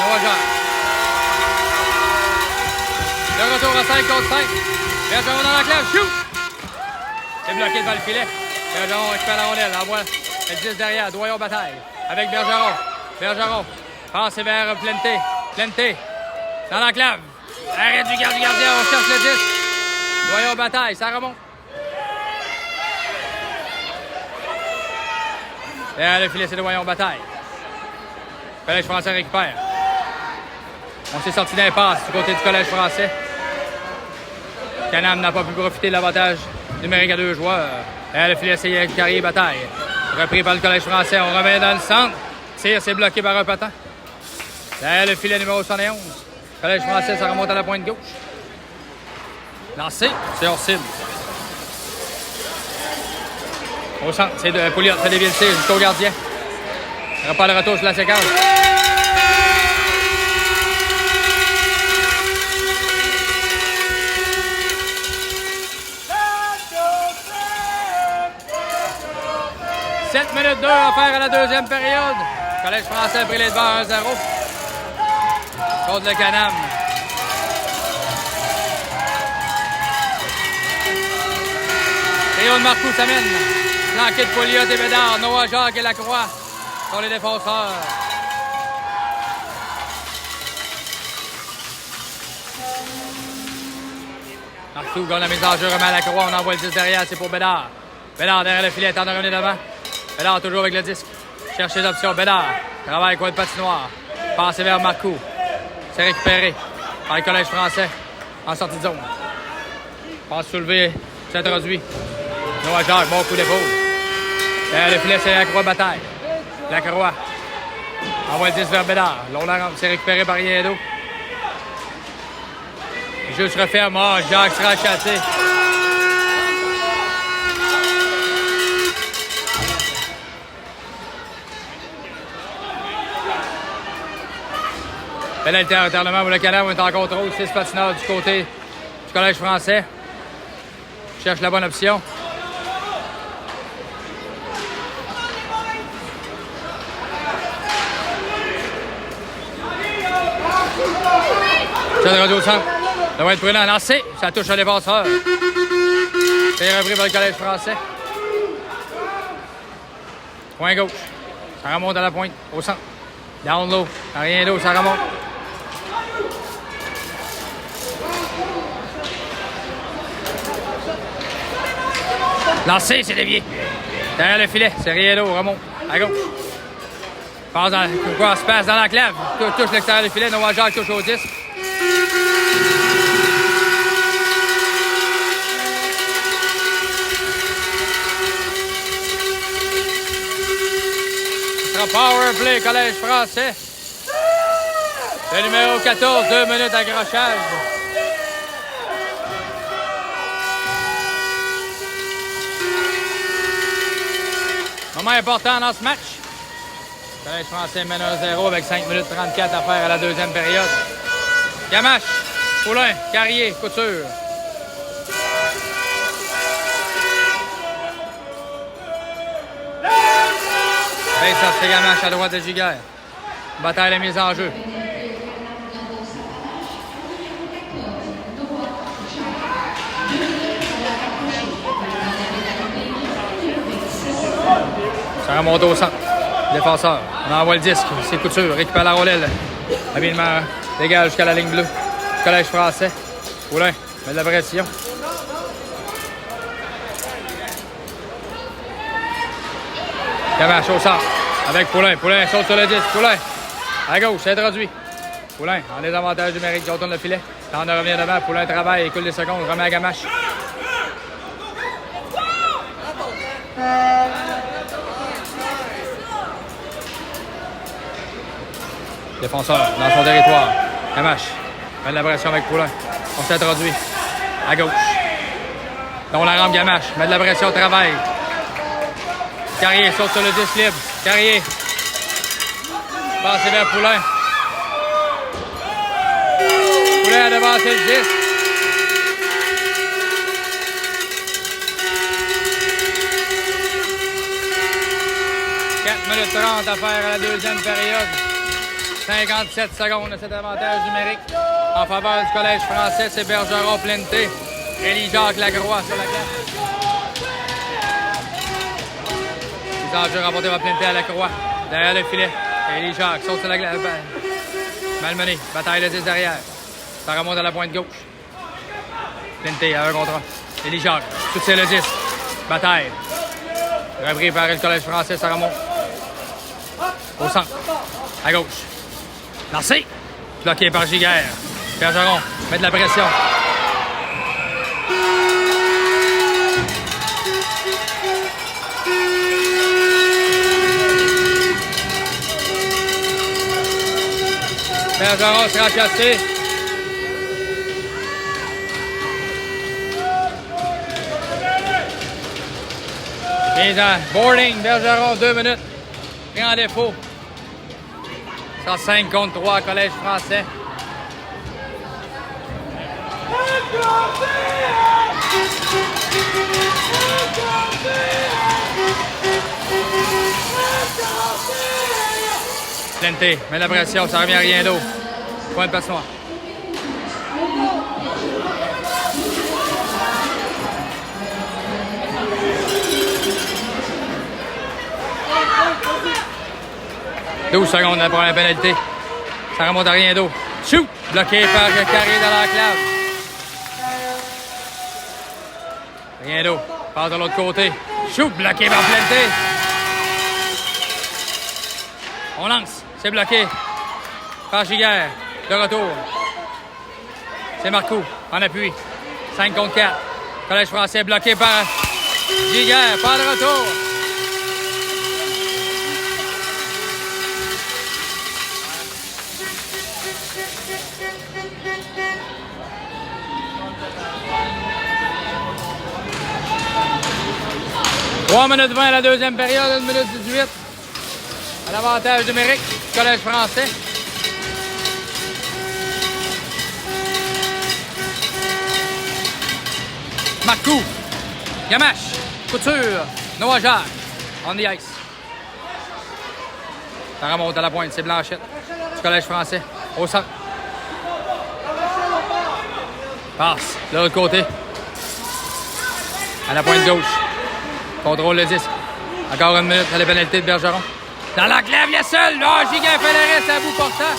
Noah Jacques. De retour à 5 contre 5. Bergeron dans la clave, shoot! C'est bloqué devant le filet. Bergeron récupère la rondelle, envoie le 10 derrière. Doyon bataille avec Bergeron. Bergeron passe vers Plente. Plente dans la clave. Arrête du gardien, on cherche le 10. Doyon bataille, ça remonte. Derrière le filet, c'est Doyon bataille. Collège français récupère. On s'est sorti d'impasse du côté du Collège français. Canam n'a pas pu profiter de l'avantage numérique à 2 joueurs. Derrière le filet, c'est Carrier bataille. Repris par le Collège français. On revient dans le centre. Tire, c'est bloqué par un patin. Derrière le filet numéro 71. Collège français, ça remonte à la pointe gauche. Lancé, c'est hors cible. Au centre, c'est de Pouliot, ça dévie le tir jusqu'au gardien. Il n'y aura pas le retour sur la séquence. « 7 minutes 2 à faire à la deuxième période. Collège français a pris les devants 1-0. Contre le Canam. Théo de Marcoux s'amène. Flanqué de Pouliot et Bédard. Noah Jacques et Lacroix sont les défenseurs. Marcoux gagne la mise en jeu, remet à Lacroix. On envoie le 10 derrière, c'est pour Bédard. Bédard derrière le filet, tente de revenir devant. Bédard toujours avec le disque. Cherche les options. Bédard travaille coin de patinoire. Passe vers Marcoux. C'est récupéré par le Collège français en sortie de zone. Passe soulevé, s'introduit. Noah Jacques, bon coup d'épaule. Derrière le filet, c'est Lacroix bataille. Lacroix envoie le 10 vers Bédard. Long la rampe, c'est récupéré par Riendo. Le jeu se referme. Oh, Jacques sera chassé. Pénalité à retournement pour le Canada, on est en contrôle. 6 patineurs du côté du Collège français. Cherche la bonne option. Ça de radio au centre. Ça va être prudent. Lancé. Ça touche le défenseur. C'est repris par le Collège français. Point gauche. Ça remonte à la pointe. Au centre. Down low. Rien d'eau. Ça remonte. Lancé, c'est dévié. Derrière le filet, c'est Riendo, remonte à gauche. Passe dans quoi se passe dans l'enclave. Touche l'extérieur du filet, Noah Jacques touche au 10. Ce sera power play, Collège français. Le numéro 14, 2 minutes d'accrochage. Moment important dans ce match. Le Collège français mène 1-0 avec 5 minutes 34 à faire à la deuxième période. Gamache, Poulain, Carrier, Couture. Ça c'est Gamache à droite de Giguère. Bataille la mise en jeu. Ça remonte au centre. Défenseur. On envoie le disque. C'est Couture. Récupère la rondelle. Habilement dégage jusqu'à la ligne bleue. Collège français. Poulain. Met de la pression. Gamache au centre. Avec Poulain. Poulain saute sur le disque. Poulain. À gauche. C'est introduit. Poulain. En désavantage numérique. Il retourne le filet. Quand on revient devant. Poulain travaille. Écoule des secondes. Remet à Gamache. Défenseur dans son territoire. Gamache. Met de la pression avec Poulain. On s'introduit. À gauche. Donc la rampe Gamache. Met de la pression au travail. Carrier saute sur le disque libre. Carrier. Passé vers Poulain. Poulain a devancé le disque. 4 minutes 30 à faire à la deuxième période. 57 secondes de cet avantage numérique en faveur du Collège français. C'est Bergeron Plenté. Élie-Jacques Lacroix sur la carte. Les enjeux remportés par Plenté à Lacroix. Derrière le filet. Élie-Jacques saute sur la glace. Malmené. Bataille de 10 derrière. Ça remonte à la pointe gauche. Plenté à un contre un. Élie-Jacques. Tout c'est le 10. Bataille. Repris par le Collège français. Ça remonte. Au centre. À gauche. Lancé. Bloqué par Giguère. Bergeron met de la pression. Bergeron sera cassé. Mise en boarding. Bergeron, 2 minutes. Pris en défaut. 105 contre 3, Collège français. Plenté, met la pression, ça revient à rien d'eau. Point de passoire. « 12 secondes après la pénalité. Ça remonte à rien d'eau. Shoot! Bloqué par Carré dans l'enclave. Rien d'eau. Passe de l'autre côté. Shoot! Bloqué par Plenté. On lance. C'est bloqué par Giguère. De retour. C'est Marcoux en appui. 5 contre 4. Collège français bloqué par Giguère. Pas de retour. « 3 minutes 20 à la deuxième période, 1 minute 18. À l'avantage numérique, Collège français. Marcoux, Gamache, Couture, Noah Jacques, on the ice. Ça remonte à la pointe, c'est Blanchette du Collège français. Au centre. Passe, de l'autre côté. À la pointe gauche. Contrôle le disque. Encore 1 minute à la pénalité de Bergeron. Dans l'enclave, il est seul. Oh, Giguère fait le reste à bout portant.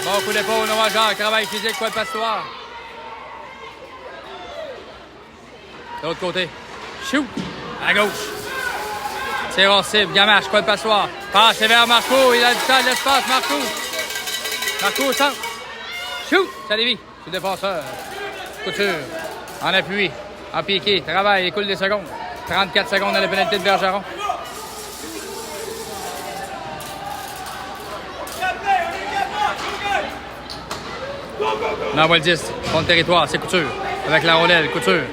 Bon coup d'épaule, Noah Jacques. Travail physique, quoi de passoire. De l'autre côté. Shoot. À gauche. C'est Rossible. Gamache, quoi de passoire. Passe vers Marcoux. Il a du temps de l'espace, Marcoux. Marcoux au centre. Shoot. Ça dévie. C'est le défenseur. Couture. En appui. En piqué. Travail. Écoule des secondes. 34 secondes à la pénalité de Bergeron. On envoie le 10. Contre le territoire. C'est Couture. Avec la rondelle. Couture.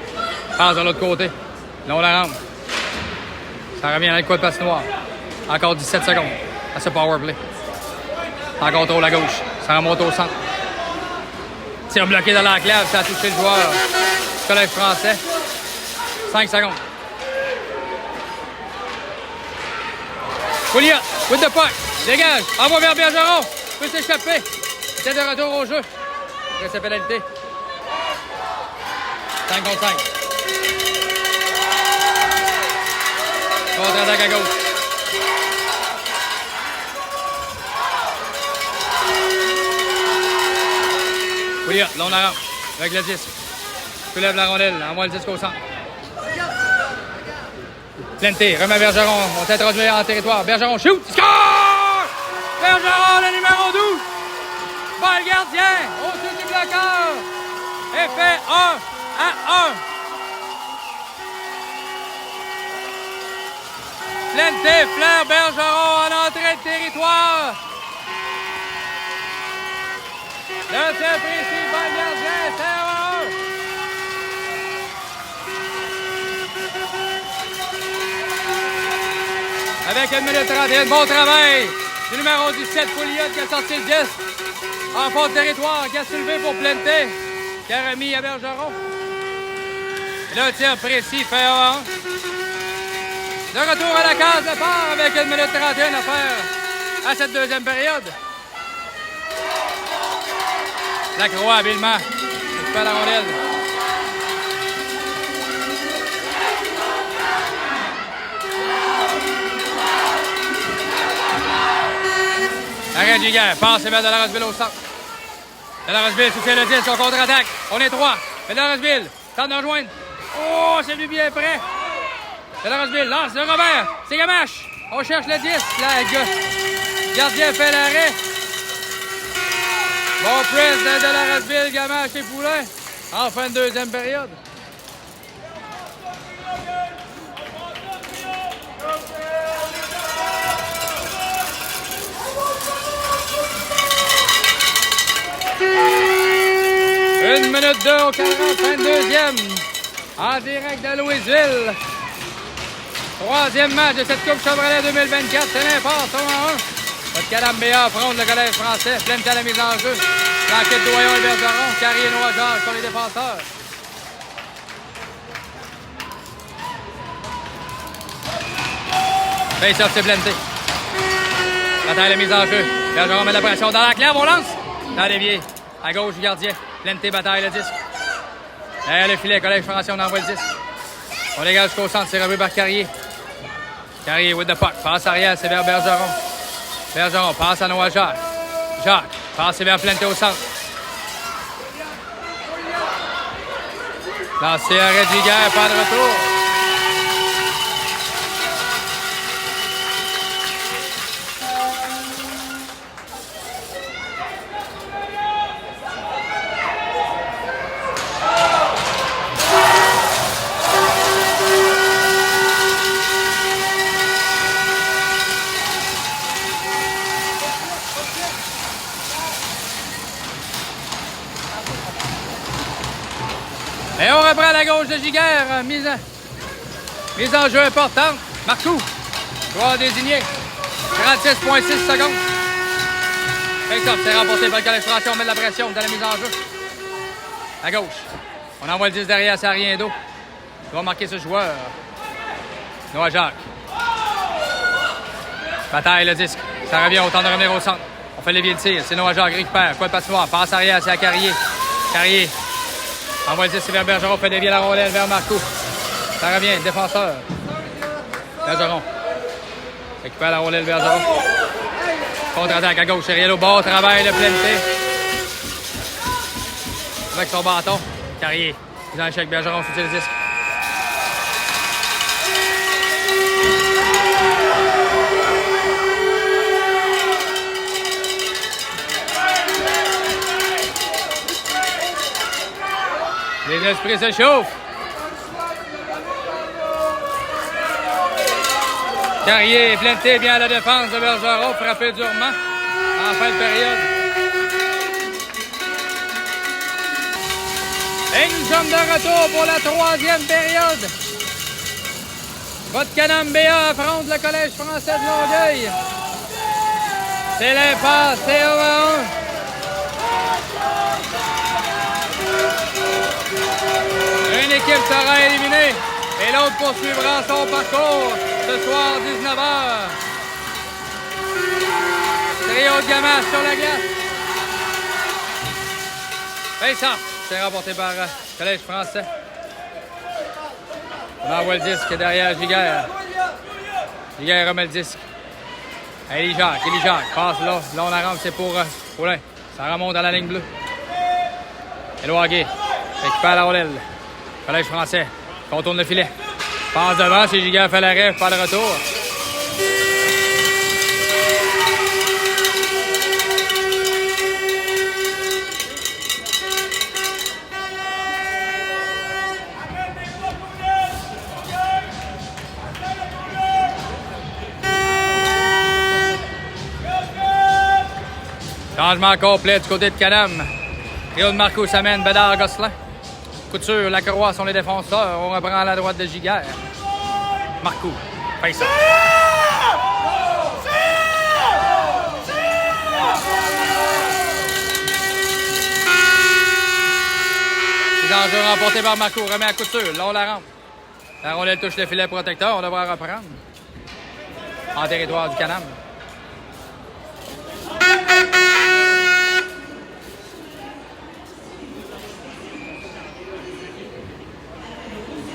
Passe de l'autre côté. Là, on la rampe. Ça revient avec quoi de passe noire. Encore 17 secondes à ce powerplay. En contrôle à gauche. Ça remonte au centre. Tir bloqué dans l'enclave. Ça a touché le joueur. Collège français. 5 secondes. Pouliot, with the puck. Dégage. Envoie vers Bergeron. Peut s'échapper. C'est de retour au jeu. Après sa pénalité. 5 contre 5. Contre-attaque à gauche. Oui, là, on arrange. Avec le disque. Soulève la rondelle. Envoie le disque au centre. Plente, remet Bergeron. On s'introduit en territoire. Bergeron, shoot! Score! Bergeron, le numéro 12. Bat le gardien. Au-dessus du bloqueur. Et fait 1-1. Plente, Flair, Bergeron en entrée de territoire. Le tir précis, bat le gardien. C'est 1-1. Avec 1 minute 31, bon travail du numéro 17, Pouliot, qui a sorti le 10 en fond de territoire, qui a soulevé pour Plente, qui a remis à Bergeron. Le tir précis fait 1-1. De retour à la case de part avec 1 minute 31 à faire à cette deuxième période. Lacroix, habilement, récupère la rondelle. Arrête Giguère, passe et met Delarosville au centre. Delarosville soutient le 10, on contre-attaque. On est 3. Delarosville tente de rejoindre. Oh, c'est lui bien prêt. Delarosville lance le Robert. C'est Gamache. On cherche le 10. Le gardien fait l'arrêt. Bon press de Delarosville, Gamache et Poulain. En fin de deuxième période. Une minute 2 au 42e. En direct de Louisville. Troisième match de cette Coupe Chevrolet 2024. C'est l'impasse 1-1. Votre Calambéa affronte le collège français. Pleine à la mise en jeu. L'enquête de Doyon et Bergeron. Carrier Noir-Jacques sont les défenseurs. Face-off, c'est Plente. Bataille la mise en jeu. Bergeron met la pression dans la clave. On lance. Dans l'évier. À gauche du gardien. Plente bataille le disque. Derrière le filet, collège français, on envoie le disque. On dégage jusqu'au centre, c'est revu par Carrier. Carrier with the puck. Passe arrière, c'est vers Bergeron. Bergeron passe à Noah Jacques. Jacques passe vers Plente au centre. Lancé arrêt Giguère, pas de retour. Et on reprend à la gauche de Giguère. Mise en jeu importante. Marcoux. Joueur désigné. 36,6 secondes. Face-off, c'est remporté par le collège français. On met de la pression dans la mise en jeu. À gauche. On envoie le 10 derrière, ça n'a rien d'eau. Il va marquer ce joueur. Noah Jacques. Bataille le disque. Ça revient au temps de revenir au centre. On fait levier de tir. C'est Noah Jacques récupère. Quoi de patinoire. Passe arrière, c'est à Carrier. Carrier. Envoie le 10 vers Bergeron, fait dévier la rondelle vers Marcoux. Ça revient, défenseur. Bergeron. Récupère la rondelle Bergeron. Contre-attaque à gauche, c'est rien au bord, travail de Plente. Avec son bâton. Carrier. Ils en échec, Bergeron soutient le disque. Les esprits se chauffent. Carrier et Plente bien à la défense de Bergeron, frappé durement en fin de période. Et nous sommes de retour pour la troisième période. Votre Canambéa affronte le Collège français de Longueuil. C'est l'impasse, c'est 1-1. Une équipe sera éliminée et l'autre poursuivra son parcours ce soir 19h. Trio de Gamache sur la glace. Face-off, c'est remporté par Collège français. On envoie le disque derrière Giguère. Giguère remet le disque. Élie Jacques, passe là. Là, on la rampe, c'est pour Paulin. Ça remonte à la ligne bleue. Éloi Gué récupère la rondelle. Collège français. Contourne le filet. Passe devant, c'est Giguère fait l'arrêt, pas le retour. Changement complet du côté de Canam. Trio de Marco s'amène, Bédard, Gosselin. Couture, Lacroix sont les défenseurs. On reprend à la droite de Giguère. Marco, fait ça. Les enjeux remportés par Marco, remet à Couture. Là, on la rampe. La rondelle touche le filet protecteur. On devra reprendre. En territoire du Canam.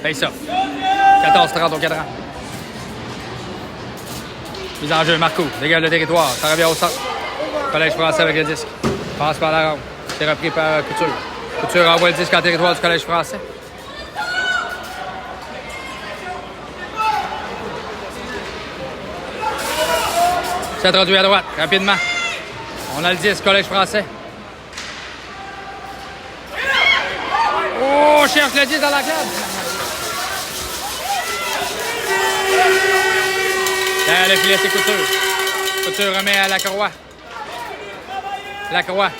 Fait ça. 14-30 au cadran. Mise en jeu, Marco. Dégage le territoire. Ça revient au centre. Collège français avec le disque. Passe par la rampe. C'est repris par Couture. Couture envoie le disque en territoire du Collège français. C'est introduit à droite, rapidement. On a le disque, Collège français. Oh, cherche le disque dans la clave. Le filet, c'est Couture. Couture remet à Lacroix. Lacroix.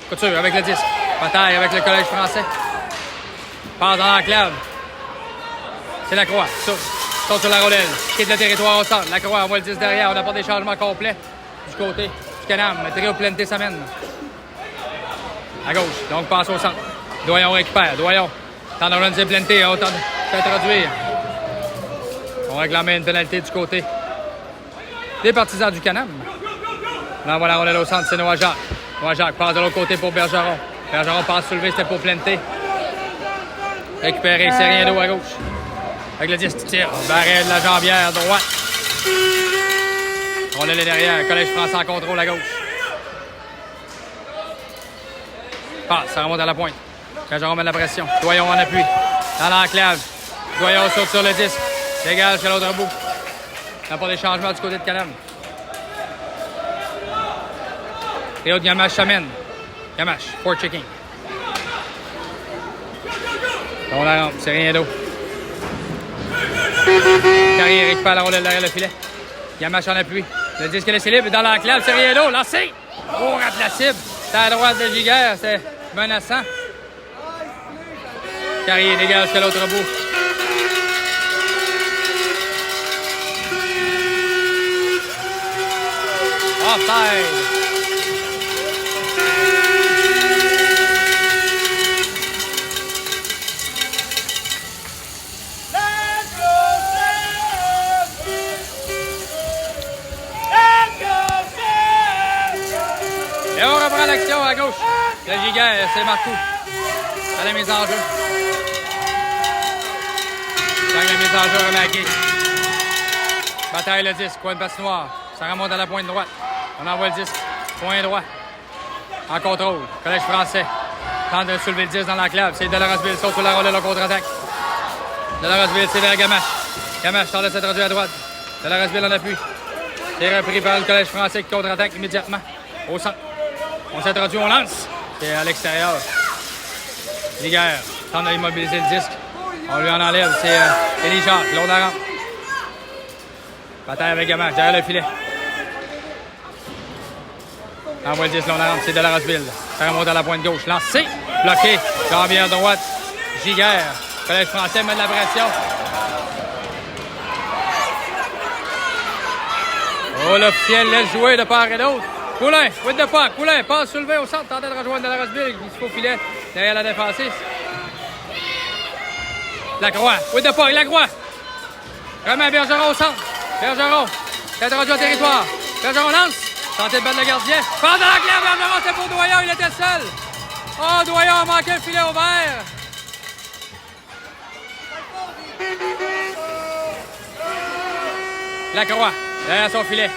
Couture avec le disque. Bataille avec le Collège français. Passe dans l'enclave. C'est Lacroix. Saute sur la rondelle. Quitte le territoire au centre. Lacroix envoie le disque derrière. On apporte des changements complets du côté du Canam. Trio Plenté s'amène. À gauche. Donc passe au centre. Doyon récupère. Doyon. Tente de relancer Plenté. On tente de s'introduire. On réclamait une pénalité du côté des partisans du Canam. Là, voilà, on est au centre, c'est Noah Jacques. Noah Jacques passe de l'autre côté pour Bergeron. Bergeron passe soulevé, c'était pour Plenté. Récupéré, c'est rien d'eau à gauche. Avec le 10, tire. Barret de la jambière droite. On est derrière. Collège français en contrôle à gauche. Passe, ça remonte à la pointe. Bergeron met de la pression. Doyon en appui. Dans l'enclave. Doyon saute sur le disque. Dégage sur l'autre bout. Il n'y a pas de changement du côté de Canam. Théo de Gamache s'amène. Gamache, for checking. On la rampe, c'est rien d'eau. Carrière récupère la rondelle derrière le filet. Gamache en appui. Le disque laissé libre dans l'enclave, c'est rien d'eau. Lancé! Oh, rate la cible. C'est à la droite de Giguère, c'est menaçant. Carrière dégage sur l'autre bout. Offside. Et on reprend l'action à gauche. Le Giguère, c'est Marco. À la mise en jeu. Dans la mise en jeu, remarqué. Bataille le disque, coin de patinoire. Ça remonte à la pointe droite. On envoie le disque. Point droit. En contrôle. Collège français. Tente de soulever le disque dans l'enclave. C'est Delarosville. Saute sur la rondelle en contre-attaque. Delarosville, c'est vers Gamache. Gamache tente de s'introduire à droite. Delarosville en appui. C'est repris par le Collège français qui contre-attaque immédiatement. Au centre. On s'introduit, on lance. C'est à l'extérieur. Giguère tente d'immobiliser le disque. On lui en enlève. C'est Élie Jacques. L'autre rampe. Bataille avec Gamache. Derrière le filet. Envoie le 10, là, on rentre, c'est Delarosville. Ça remonte à la pointe gauche. Lancé, bloqué. Jambière droite. Giguère. Collège français met de la pression. Oh, l'officiel laisse jouer de part et d'autre. Poulin, with the puck. Poulin, passe soulevé au centre. Tente de rejoindre Delarosville. Il se faut filet derrière la défensive. Lacroix, with the puck. Lacroix. Remet Bergeron au centre. Bergeron. C'est introduit au territoire. Bergeron lance. Tentez de battre le gardien. Pendant la claire, Bergeron, c'est pour Doyon, il était seul. Oh, Doyon a manqué le filet ouvert. Lacroix, derrière son filet.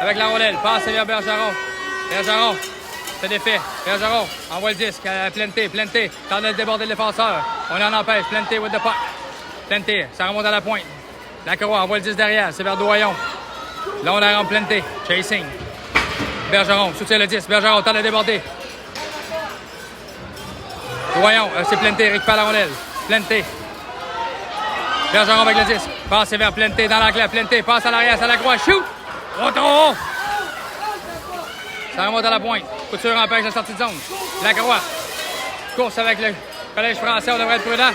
Avec la rondelle, passe vers Bergeron. Bergeron se défait. Bergeron envoie le disque à Plante. Tente de déborder le défenseur. On en empêche. Plante with the puck. Plante, ça remonte à la pointe. Lacroix envoie le disque derrière. C'est vers Doyon. Là, on a Plante. Chasing. Bergeron soutient le disque. Bergeron tente de déborder. Doyon, c'est Plante. Récupère la rondelle. Plante. Bergeron avec le disque. Passe vers Plante dans l'enclave. Plante passe à l'arrière. C'est Lacroix. Shoot! Oh, trop haut! Ça remonte à la pointe. Couture empêche la sortie de zone. Lacroix. Course avec le Collège français. On devrait être prudent.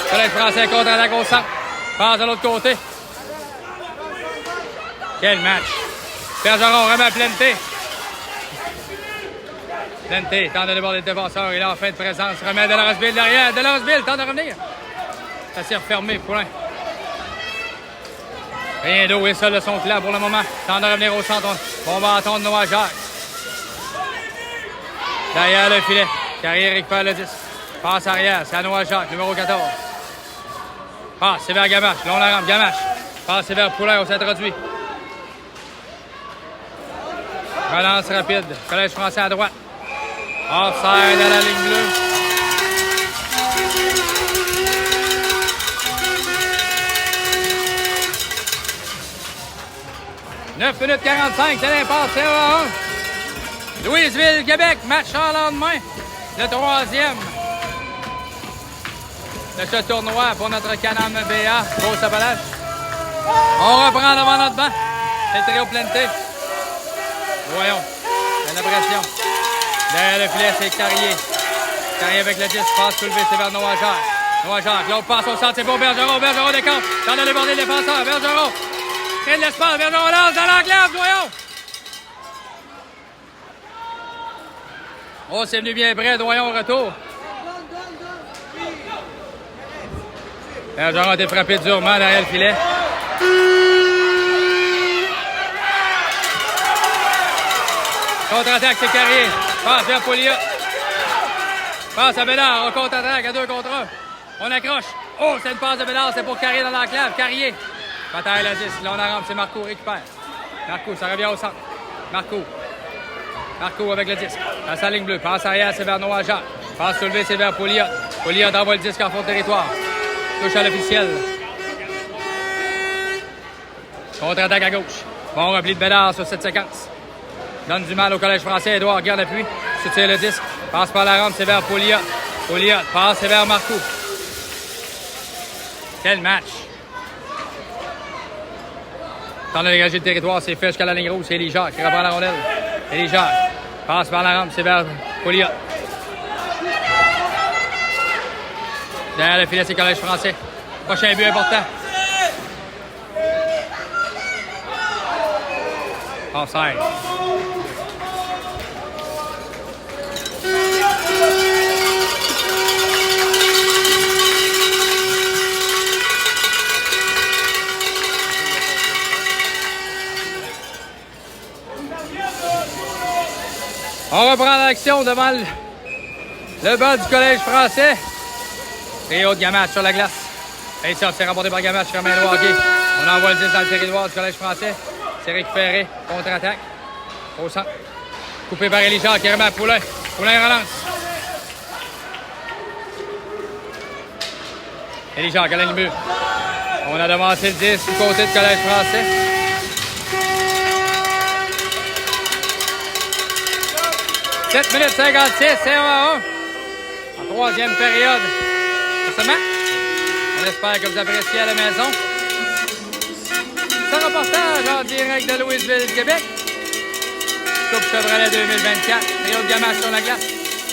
Collège français contre la grosse centre. Passe de l'autre côté. Quel match. Bergeron remet à Plante. Plante tente de déborder le défenseur. Il a en fin de présence. Remet Delarosville derrière. Delarosville tente de revenir. Ça s'est refermé. Poulain. Rien d'eau et ça, le son clair pour le moment. Tente de revenir au centre. Bon bâton de Noah Jacques. Derrière le filet. Carrière récupère le 10. Passe arrière. C'est à Noah Jacques, numéro 14. Passe, c'est vers Gamache. Long la rampe, Gamache. Passe, c'est vers Poulain. On s'introduit. Relance rapide. Collège français à droite. Offside à la ligne bleue. 9 minutes 45, c'est l'impasse, c'est 1. Louisville, Québec, match en lendemain. Le troisième de ce tournoi pour notre Can-Am BA. Grosse Appalache. On reprend devant notre banc. C'est le trio Plante. Voyons. Il y a la pression. Derrière le filet, c'est Carrier. Carrier avec le 10. Passe soulevé, c'est vers Noah Jacques. Noah Jacques, l'autre passe au centre, c'est pour Bergeron. Bergeron décampe. Tente de déborder le défenseur. Bergeron. Crée de l'espace. Bergeron lance dans l'enclave. Voyons. Oh, c'est venu bien près. Doyon au retour. Bergeron a été frappé durement derrière le filet. Contre-attaque, c'est Carrier. Passe vers Pouliot. Passe à Bédard. On contre-attaque à 2 contre 1. On accroche. Oh, c'est une passe de Bédard. C'est pour Carrier dans l'enclave. Carrier. Bataille la 10. Là, on rampe. C'est Marco récupère. Marco, ça revient au centre. Marco avec le disque. À sa ligne bleue. Passe arrière, c'est vers Noah Jacques. Passe soulevé, c'est vers Pouliot. Pouliot envoie le disque en fond de territoire. Touche à l'officiel. Contre-attaque à gauche. Bon repli de Bédard sur cette séquence. Donne du mal au Collège français. Édouard garde l'appui. Soutient le disque. Passe par la rampe, c'est vers Pouliot. Pouliot passe, c'est vers Marco. Quel match. Tente de dégager le territoire, c'est fait jusqu'à la ligne rouge. C'est Élie Jacques qui reprend la rondelle. Élie Jacques passe par la rampe, c'est vers Pouliot. Derrière le filet, c'est Collège français. Prochain but important. Offside. On reprend l'action devant le banc du Collège français. Et autre Gamache sur la glace. Et ça, c'est remporté par Gamache sur main de hockey. On envoie le 10 dans le territoire du Collège français. C'est récupéré. Contre-attaque. Au centre. Coupé par Élie Jacques qui remet à Poulain. Poulain relance. Élie Jacques à la ligne bleue. On a devancé le 10 du côté du Collège français. « 7 minutes 56, c'est 1-1. En troisième période de ce match. On espère que vous appréciez à la maison. C'est un reportage en direct de Louisville, Québec. Coupe Chevrolet 2024. Trio de Gamache sur la glace.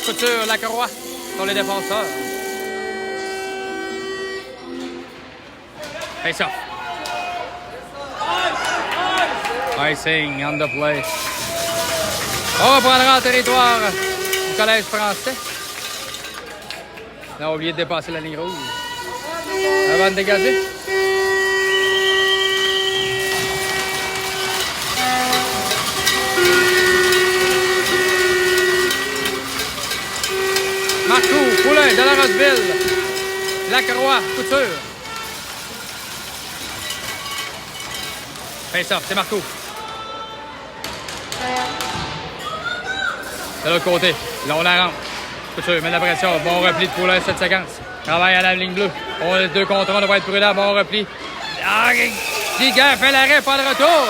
Couture Lacroix sur les défenseurs. Face off. Icing on the play. On reprendra en territoire du Collège français. On a oublié de dépasser la ligne rouge. Avant de dégager. Marco, Poulain, Delarosville, Lacroix, Couture. Face-off, c'est Marco. De l'autre côté, là on la rentre. Couture, met de la pression. Bon repli de Poulin, cette séquence. Travaille à la ligne bleue. On a 2 contre 1, on devrait être prudent. Bon repli. Ah, Giguère fait l'arrêt, pas de retour.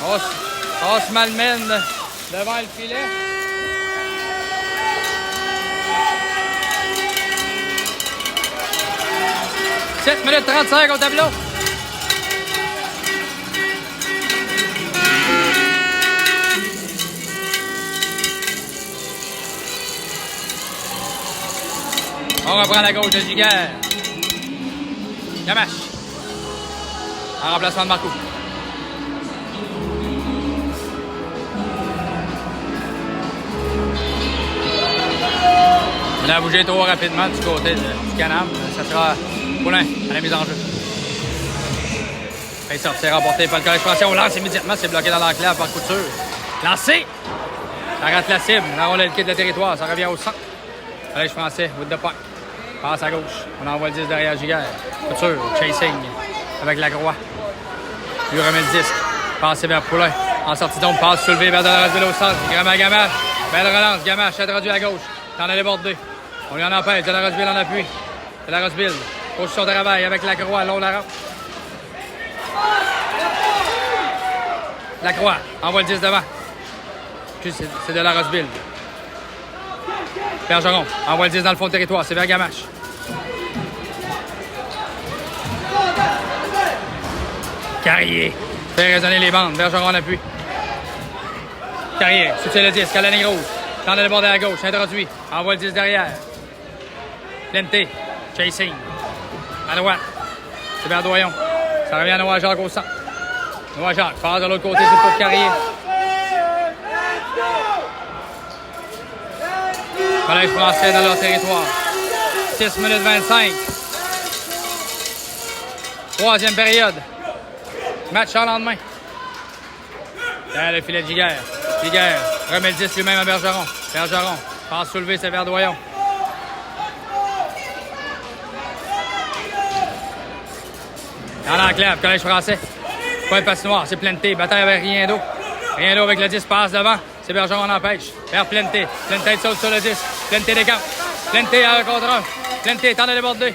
On se malmène devant le filet. « 7 minutes 35 au tableau. On reprend la gauche de Giguère. Gamache. En remplacement de Marco. On a bougé trop rapidement du côté du Canam. Ça sera Poulin à la mise en jeu. Face-off, c'est remporté par le Collège français. On lance immédiatement. C'est bloqué dans l'enclave par Couture. Lancé. Ça rate la cible. La rondelle quitte le territoire. Ça revient au centre. Collège français, with the puck. Passe à gauche. On envoie le 10 derrière Giguère. Couture, chasing avec la croix. Lui remet le disque. Passe vers Poulin. En sortie d'ombre, passe soulevé vers Delarosville au centre. Gramma Gamache. Belle relance. Gamache introduit à gauche. T'en as débordé. On lui en empêche. Delarosville en appui. Delarosville. Position de travail avec la croix. Long la rampe. La croix. Envoie le 10 devant. Puis c'est Delarosville. Bergeron. Envoie le 10 dans le fond de territoire. C'est vers Gamache. Carrier. Fait résonner les bandes. Bergeron en appui. Carrier. Soutient le 10. À la ligne rouge. Tente de déborder à gauche. Introduit. Envoie le 10 derrière. Plente. Chasing. À droite. C'est vers Doyon. Ça revient à Noah-Jacques au centre. Noah-Jacques passe de l'autre côté. C'est pour Carrier. Collège français dans leur territoire. 6 minutes 25. Troisième période. Match en lendemain. Derrière le filet de Giguère. Giguère remet le 10 lui-même à Bergeron. Bergeron passe soulevé, c'est vers Doyon. Dans l'enclave, Collège français. Pas de patinoire, c'est Plente. Bataille avec rien d'eau. Rien d'eau avec le 10, passe devant. C'est Bergeron en empêche. Vers Plente. Plente saute sur le 10. Plente décampe. Plente à 1 contre 1. Plente tente de déborder.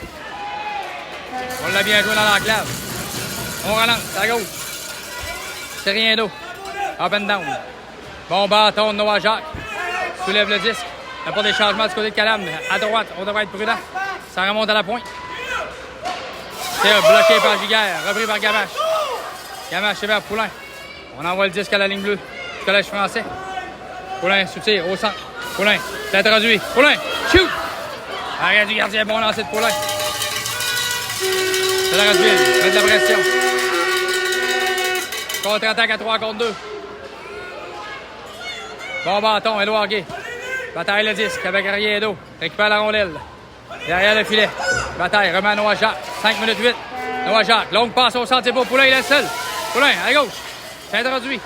On l'a bien joué dans l'enclave. On relance à gauche. C'est rien d'eau. Up and down. Bon bâton de Noah-Jacques. Soulève le disque. Il n'y a pas des changements du côté de Calam. À droite, on devrait être prudent. Ça remonte à la pointe. C'est bloqué par Giguère. Repris par Gamache. Gamache, c'est vers Poulin. On envoie le disque à la ligne bleue du Collège français. Poulin soutire au centre. Poulin, c'est introduit. Poulin, shoot! Arrête du gardien, bon lancer de Poulin. C'est la Roseville, met de la pression. Contre-attaque à 3 contre 2. Bon bâton, Édouard Gay. Bataille le disque avec rien d'eau. Récupère la rondelle. Derrière le filet. Bataille, remet à Noah-Jacques. 5 minutes 8. Noah-Jacques, longue passe au centre, c'est pour Poulin, il est seul. Poulin, à gauche. C'est introduit.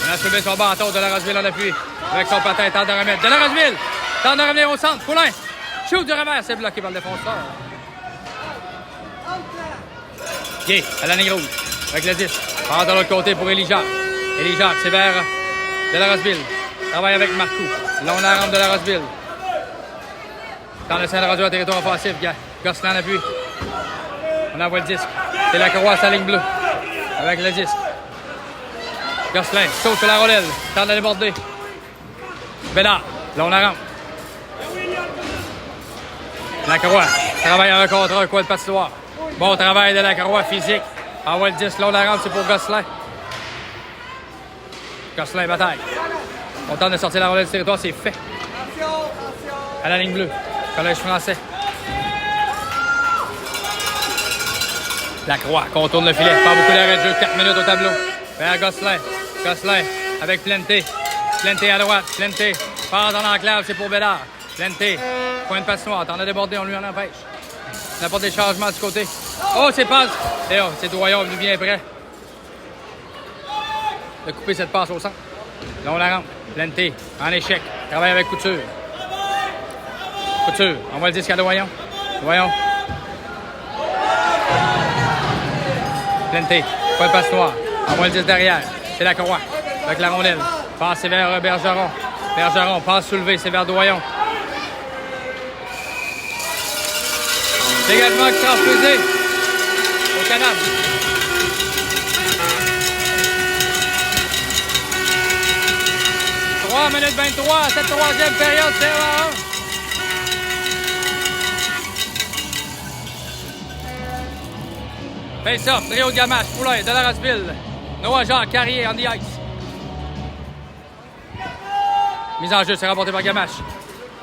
Il a soulevé son bâton de la Roseville en appui. Avec son patin, tente de remettre. De la Roseville, tente de revenir au centre. Poulin, shoot du revers, c'est bloqué par le défenseur. Gay, à la ligne rouge. Avec le 10. Passe de l'autre côté pour Élie Jacques. Élie Jacques, c'est vers de la Roseville. Travaille avec Marcoux. Là, on a la rampe de la Roseville. Dans le centre radio en territoire offensif, Gosselin en appui. On envoie le disque. C'est la croix à sa ligne bleue. Avec le disque. Gosselin saute sur la rondelle. Tente de déborder. Bédard. Là, on la rampe. Lacroix. Travaille à un contre un, coin de patinoire. Bon travail de Lacroix, physique. Envoie le disque. Là, on la rampe, c'est pour Gosselin. Gosselin, bataille. On tente de sortir la rondelle du territoire, c'est fait. À la ligne bleue. Collège français. Lacroix contourne le filet. Pas beaucoup d'arrêt de jeu. 4 minutes au tableau. Vers Gosselin. Gosselin avec Plente. Plente à droite. Plente passe dans l'enclave. C'est pour Bédard. Plente. Point de patinoire. T'en as débordé. On lui en empêche. On n'a pas des changements du côté. Oh, c'est passe. Et oh, c'est Doyon venu bien près de couper cette passe au centre. Là, on la rentre. Plente en échec. Travaille avec Couture. Couture. On va le disque à Doyon. Doyon. Plenté. Pas de passe noire. Envoie le 10 derrière. C'est Lacroix. Avec la rondelle. Passe vers Bergeron. Bergeron. Passe soulevé. C'est vers Doyon. Dégagement extra-refusé. Au Canam. « 3 minutes 23, cette troisième période, c'est 1. Face-off, trio de Gamache, Poulain, Delarosville, Noah Jacques, Carrier, on the ice. Mise en jeu, c'est remporté par Gamache.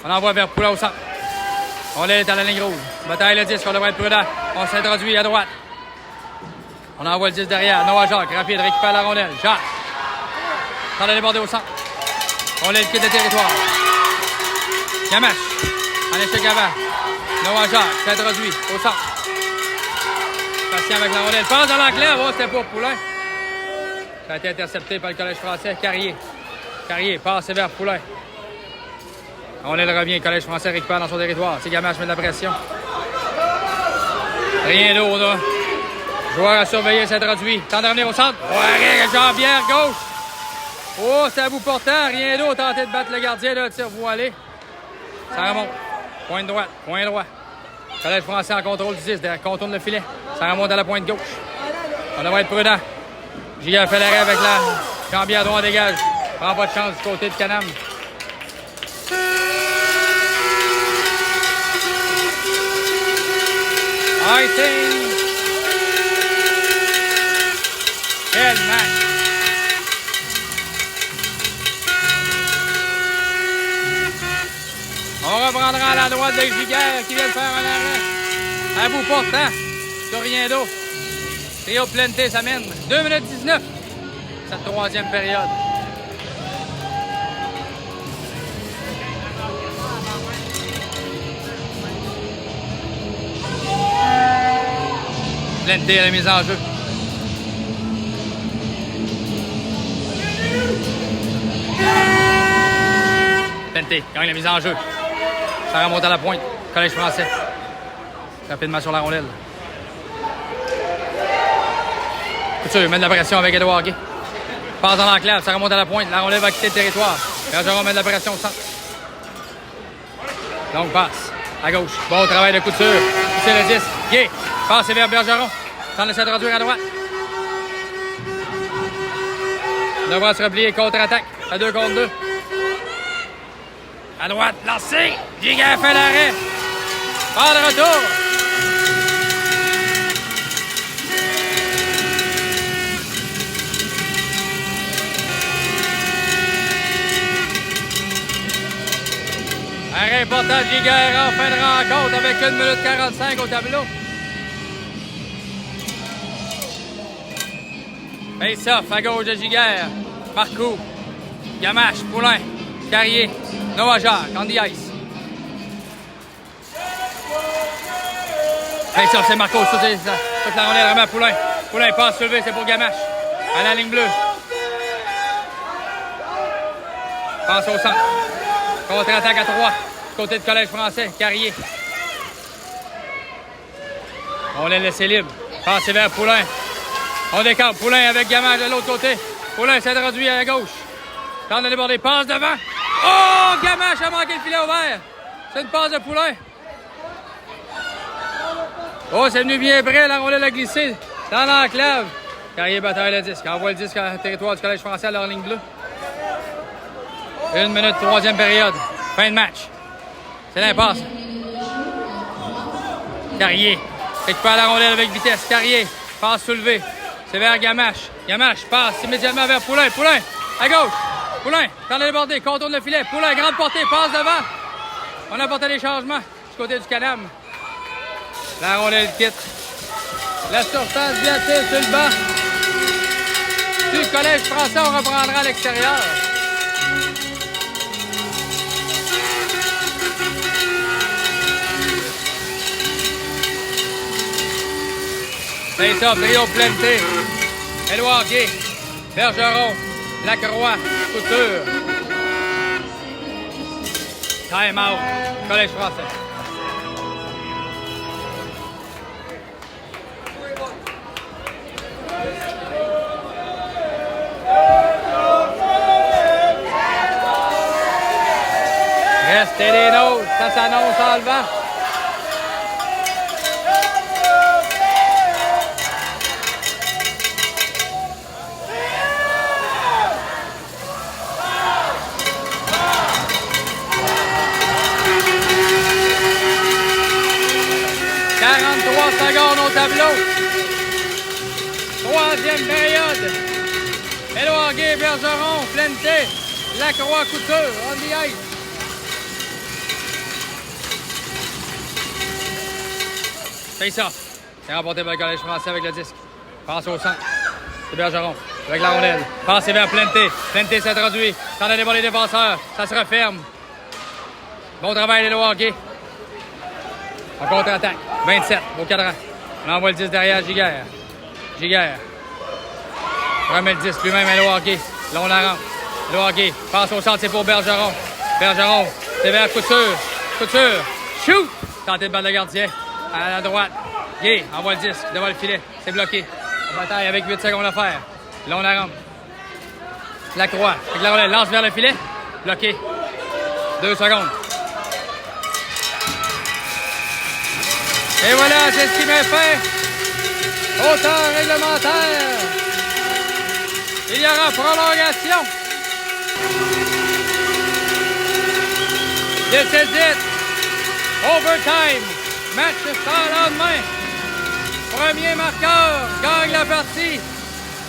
On envoie vers Poulain au centre. On est à la ligne rouge. Bataille le 10, on devrait être prudent. On s'introduit à droite. On envoie le 10 derrière. Noah Jacques, rapide, récupère la rondelle. Jacques. Tente de déborder au centre. On est le kit de territoire. Gamache. En échec avant. Noah Jacques s'introduit au centre. Patient avec la rondelle. Passe dans l'enclave. Oh, c'était pour Poulain. Ça a été intercepté par le Collège français. Carrier. Carrier passe vers Poulain. On est le revient. Le Collège français récupère dans son territoire. C'est Gamache met de la pression. Rien d'autre, là. Joueur à surveiller s'introduit. Temps de revenir au centre. Ouais, Jean-Pierre, gauche. Oh, c'est à bout portant. Rien d'autre. Tenter de battre le gardien. Là, tir voilé. Ça remonte. Pointe droite. Point droit. Collège français en contrôle du 10. Contourne le filet. Ça remonte à la pointe gauche. On devrait être prudent. J.A. fait l'arrêt avec la Jean-Pierre droit dégage. Prend pas de chance du côté de Canam. Icing. Quel match. On reprendra à la droite de Giguère qui vient de faire un arrêt. À bout portant. Sur rien d'autre. Trio Plenté, ça mène. 2 minutes 19. Cette troisième période. Plenté à la mise en jeu. Plenté gagne la mise en jeu. Ça remonte à la pointe. Collège français. Rapidement sur la rondelle. Couture met de la pression avec Édouard Gay. Passe dans l'enclave, ça remonte à la pointe. La rondelle va quitter le territoire. Bergeron met de la pression au centre. Longue passe. À gauche. Bon travail de Couture. C'est le 10. Gay. Passe vers Bergeron. Tente de s'introduire à droite. On devra se replier contre-attaque. À 2 contre 2. À droite, lancé. Giguère fait l'arrêt. Pas de retour. Arrêt important de Giguère en fin de rencontre avec 1 minute 45 au tableau. Face-off à gauche de Giguère. Marcoux. Gamache, Poulain, Carrier, Noah Jacques, on the ice. Face-off, c'est Marcoux. Toute la rondelle remet à Poulain. Poulain passe soulevé, c'est pour Gamache. À la ligne bleue. Passe au centre. Contre-attaque à 3. Côté de Collège français, Carrier. On l'a laissé libre. Passe vers Poulain. On décampe. Poulain avec Gamache de l'autre côté. Poulain s'introduit à la gauche. Tente de déborder. Passe devant. Oh! Gamache a manqué le filet ouvert. C'est une passe de Poulain. Oh, c'est venu bien près. La rondelle a glissé dans l'enclave. Carrier bataille le disque. Envoie le disque à territoire du Collège français à leur ligne bleue. 1 minute, 3e période. Fin de match. C'est l'impasse. Carrier. Récupère la rondelle avec vitesse. Carrier. Passe soulevé. C'est vers Gamache. Gamache passe immédiatement vers Poulain. Poulain, à gauche. Poulain, tente de déborder. Contourne le filet. Poulain, grande portée. Passe devant. On a apporté des changements du côté du Canam. La rondelle quitte. La surface vient-il sur le banc du Collège français. On reprendra à l'extérieur. Face-off, trio Plenté. Édouard Gay. Bergeron. Lacroix. Couture. Time out. Collège français. Restez des nôtres. Ça s'annonce en levant. Secondes au tableau. Troisième période. Éloigné, Bergeron, Plente, Lacroix, Couture, on the ice. Face-off. C'est remporté par le Collège français avec le disque. Passe au centre. C'est Bergeron avec la rondelle. Passe vers Plente. Plente s'introduit. Tente de déborder les défenseurs. Ça se referme. Bon travail, les Hockey. En contre-attaque. 27 au cadran. On envoie le 10 derrière Giguère. Giguère. Remet le 10 lui-même à Hockey. Là, on la rentre. Hockey passe au centre, c'est pour Bergeron. Bergeron, c'est vers Couture. Couture. Shoot! Tenté de battre le gardien. À la droite. Gay envoie le 10 devant le filet. C'est bloqué. Bataille avec 8 secondes à faire. Là, on la rentre. Lacroix. Avec la relève. Lance vers le filet. Bloqué. 2 secondes. Et voilà, c'est ce qui met fin au temps réglementaire. Il y aura prolongation. This is it. Overtime. Match sans lendemain. Premier marqueur gagne la partie.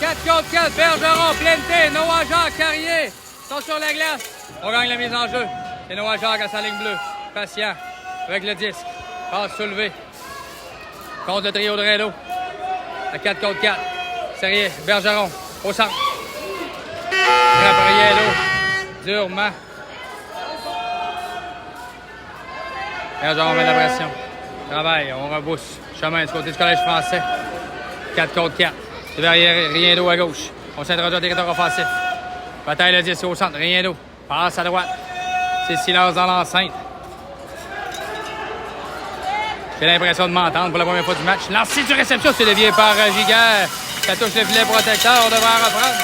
4 contre 4. Bergeron, Plente, Noah Jacques, Carrier sont sur la glace. On gagne la mise en jeu. Et Noah Jacques à sa ligne bleue. Patient avec le disque. Passe soulevé. Contre le trio de Rado. À 4 contre 4. Serrier, Bergeron, au centre. Rado, durement. Bergeron met la pression. Travail, on rebousse. Chemin du côté du Collège français. 4 contre 4. C'est derrière, rien d'eau à gauche. On s'introduit au territoire offensif. Bataille le 10 au centre, rien d'eau. Passe à droite. C'est silence dans l'enceinte. J'ai l'impression de m'entendre pour la première fois du match. Lancé du réception, c'est dévié par Giguère. Ça touche le filet protecteur, on devrait en reprendre.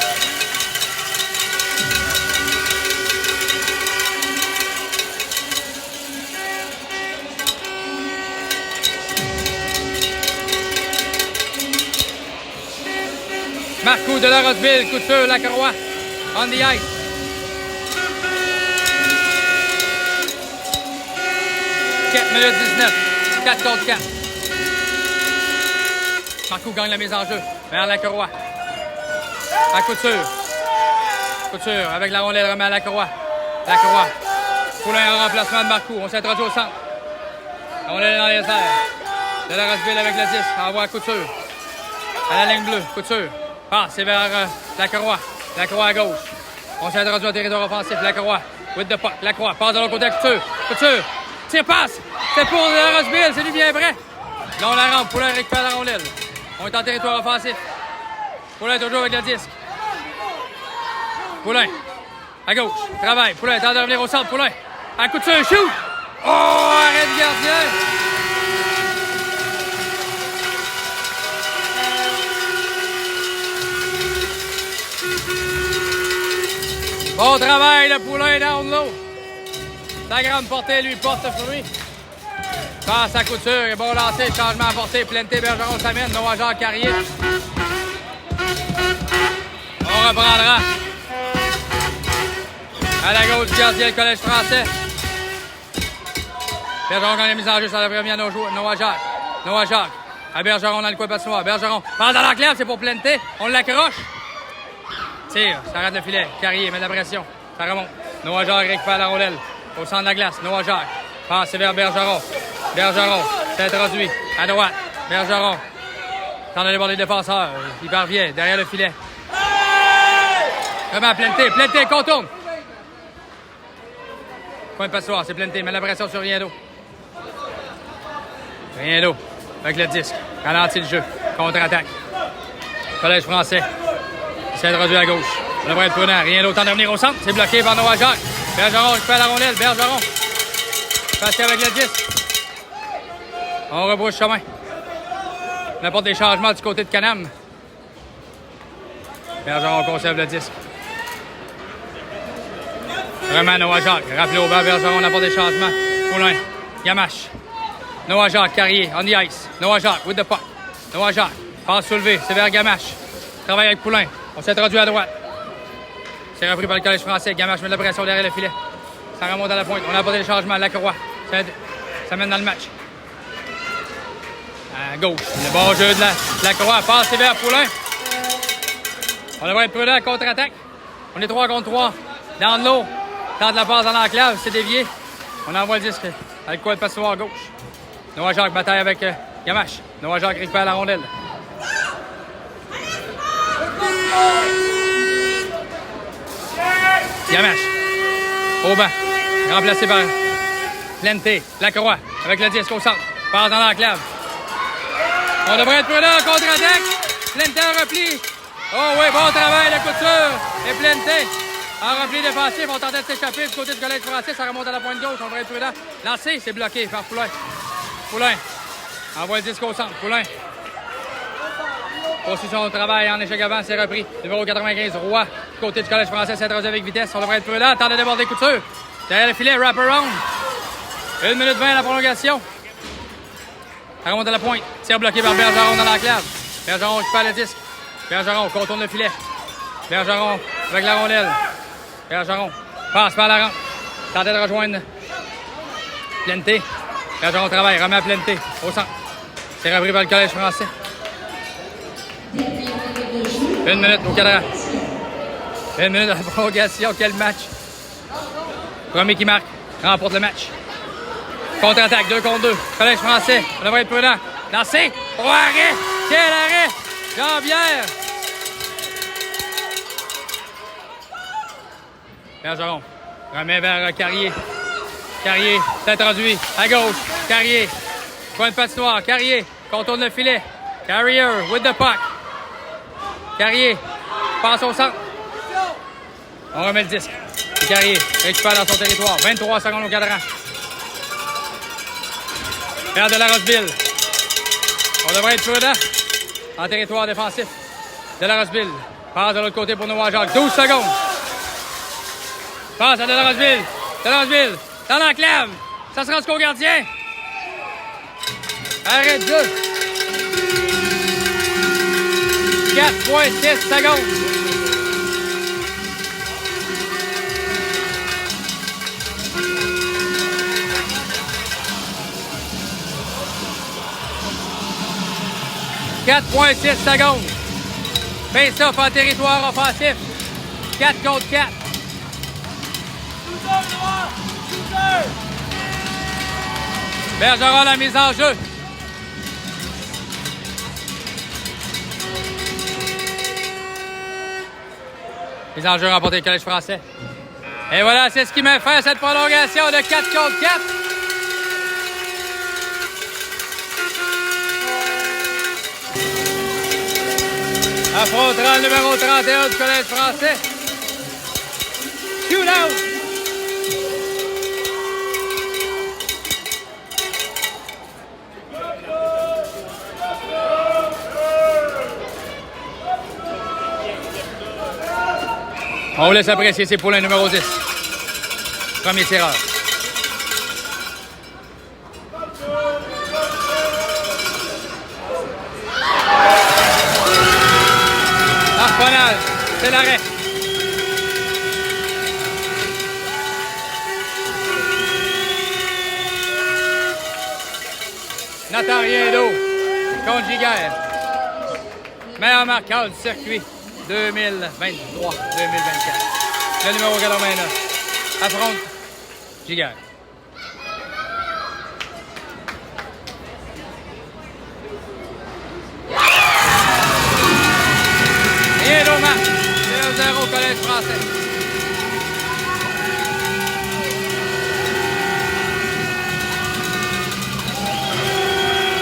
Marcoux de la Rosseville, Couture, Lacroix, on the ice. Minute 19. 4 contre 4. Marcoux gagne la mise en jeu. Vers Lacroix. À Couture. Couture avec la rondelle remet à Lacroix. Lacroix. Poulain en remplacement de Marcoux. On s'introduit au centre. La rondelle est dans les airs. De la Rosseville avec le 10. Envoie à Couture. À la ligne bleue. Couture. Passe, c'est vers Lacroix. Lacroix à gauche. On s'introduit au territoire offensif. Lacroix. With the puck. Lacroix. Passe de l'autre côté à Couture. Couture. Tire passe. C'est pour Rosseville, c'est lui bien prêt. Là, on la rentre. Poulain récupère la rondelle. On est en territoire offensif. Poulain toujours avec le disque. Poulain. À gauche. Travail. Poulain tente de revenir au centre. Poulain. À Couture. Shoot. Oh, arrêt de gardien. Bon travail, le Poulain down low. Sa grande portée lui porte fruit. Passe à Couture et bon lancer, changement à portée. Plente, Bergeron s'amène, Noah Jacques, Carrier. On reprendra. À la gauche du gardien, le Collège français. Bergeron gagne la mise en jeu, ça devrait bien Noah Jacques. Noah Jacques. À Bergeron dans le coin patinoire. Bergeron passe dans l'enclave, c'est pour Plente. On l'accroche. Tire, ça rate le filet. Carrier met de la pression. Ça remonte. Noah Jacques récupère la rondelle. Au centre de la glace, Noah Jacques. Passe vers Bergeron. Bergeron s'introduit à droite. Bergeron tente de déborder les défenseurs. Il parvient derrière le filet. Remet à Plente. Plente contourne. Coin de passoire, c'est Plente. Met la pression sur Riendo. Riendo avec le disque. Ralentit le jeu. Contre-attaque. Collège français. Il s'introduit à gauche. Ça devrait être prudent. Riendo tente de venir au centre. C'est bloqué par Noah Jacques. Bergeron récupère la rondelle. Bergeron. Passé avec le 10. On rebrousse chemin. On apporte des changements du côté de Canam. Bergeron conserve le disque. Vraiment, Noah Jacques. Rappelez au bas, Bergeron, on apporte des changements. Poulin, Gamache. Noah Jacques, Carrier, on the ice. Noah Jacques, with the puck. Noah Jacques, passe soulevée, c'est vers Gamache. Travaille avec Poulin. On s'est introduit à droite. C'est repris par le Collège français. Gamache met de la pression derrière le filet. Ça remonte à la pointe. On a apporté des changements. Lacroix. Ça mène dans le match. À gauche. Le bon jeu de Lacroix. Passe vers Poulin. On devrait être prudent à contre-attaque. On est 3 contre 3. Dans l'eau. Tente la passe dans l'enclave. C'est dévié. On envoie le disque avec quoi de passoire à gauche. Noah Jacques bataille avec Gamache. Noah Jacques récupère la rondelle. Gamache. Au banc. Remplacé par Plente. Lacroix. Avec le disque au centre. Passe dans l'enclave. On devrait être prudent en contre-attaque. Plente en repli. Oh oui, bon travail, la couture. Et Plente en repli défensif. On tentait de s'échapper du côté du Collège français. Ça remonte à la pointe gauche. On devrait être prudent. Lancé, c'est bloqué par Poulin. Poulin. Envoie le disque au centre. Poulin. Position de travail en échec avant, c'est repris. Numéro 95, Roy. Côté du Collège français, s'introduit avec vitesse. On devrait être prudent. Temps de déborder couture. Derrière le filet, wrap-around. 1 minute 20 à la prolongation. Ça remonte à la pointe. Tir bloqué par Bergeron dans l'enclave. Bergeron récupère le disque. Bergeron contourne le filet. Bergeron avec la rondelle. Bergeron passe par la rampe. Tentait de rejoindre Plente. Bergeron travaille, remet à Plente. Au centre. C'est repris par le Collège français. 1 minute au cadran. 1 minute à la prolongation. Quel match. Premier qui marque remporte le match. Contre-attaque, 2 contre 2. Collège français, on devrait être prudent. Lancé. Oh, arrêt. Quel arrêt. Jean-Pierre. Bergeron remet vers Carrier. Carrier s'introduit à gauche. Carrier. Point de patinoire. Carrier contourne le filet. Carrier with the puck. Carrier passe au centre. On remet le disque. Carrier récupère dans son territoire. 23 secondes au cadran. Vers de la Rosseville. On devrait être prudent en territoire défensif. De la Rosseville. Passe de l'autre côté pour Noah Jacques. 12 secondes. Passe à de la Rosseville. De la Rosseville. Dans l'enclave. Ça se rend jusqu'au gardien. Arrête de jeu. 4,6 secondes. « 4,6 secondes. Face-off en territoire offensif. 4 contre 4. Bergeron la mise en jeu. Mise en jeu remportée le Collège français. Et voilà, c'est ce qui met fin à cette prolongation de 4 contre 4. Affrontera le numéro 31 du Collège français. Shootout! On vous laisse apprécier, c'est pour le numéro 10. Premier tireur. Harponnage, c'est l'arrêt. Nathan Riendo contre Giguère. Meilleur marqueur du circuit 2023-2024. Le numéro 89 affronte Giguère. Riendo marque 0-0 Collège français.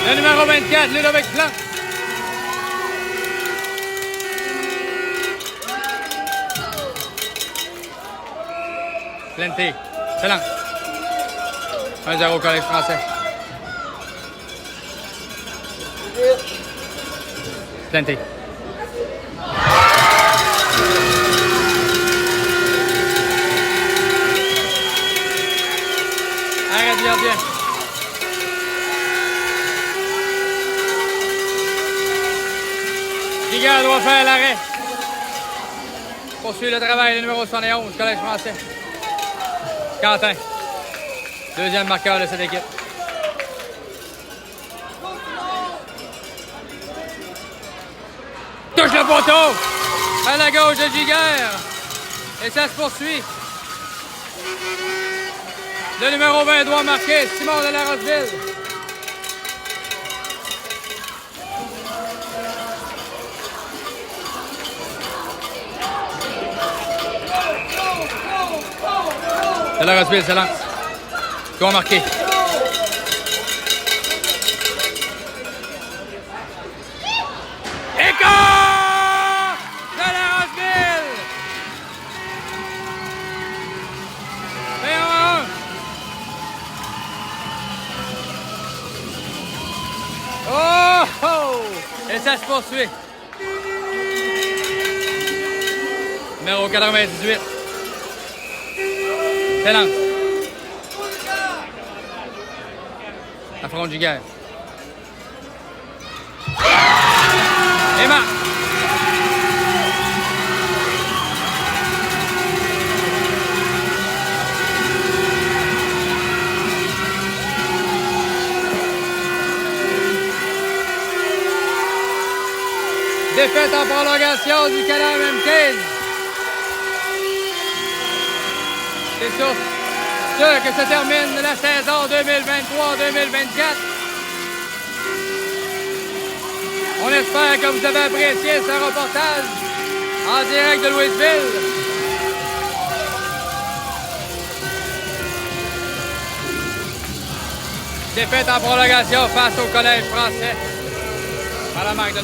Le numéro 24, Ludovic Plante. Plante, se lance. 1-0 Collège français. Plante. gardien. Giguère doit faire l'arrêt. Poursuit le travail, le numéro 71, Collège français. Quentin. Deuxième marqueur de cette équipe. Touche le poteau. À la gauche de Giguère. Et ça se poursuit. Le numéro 20 doit marquer. Simon de la Rocheville. De la Rocheville se lance. Doit marquer. Écart de la Rocheville. 21-1. Oh, oh! Et ça se poursuit. Numéro 98. Lance. Affronte Giguère. Et marque. Défaite en prolongation du Canam M15. C'est sur ce que se termine la saison 2023-2024. On espère que vous avez apprécié ce reportage en direct de Louisville. Défaite en prolongation face au Collège français à la marque de 2-1.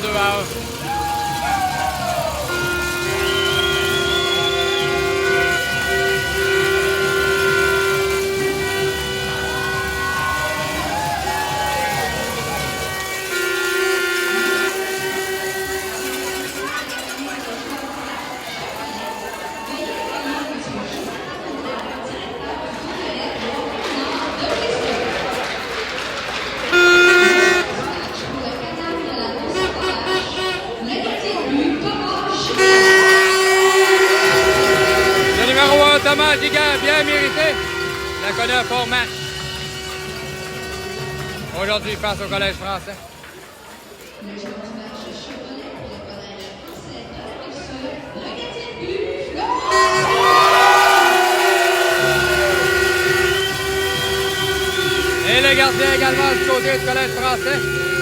Thomas Giguère, bien mérité. La connaît un fort match. Aujourd'hui, face au Collège français. Et le gardien également du côté du Collège français.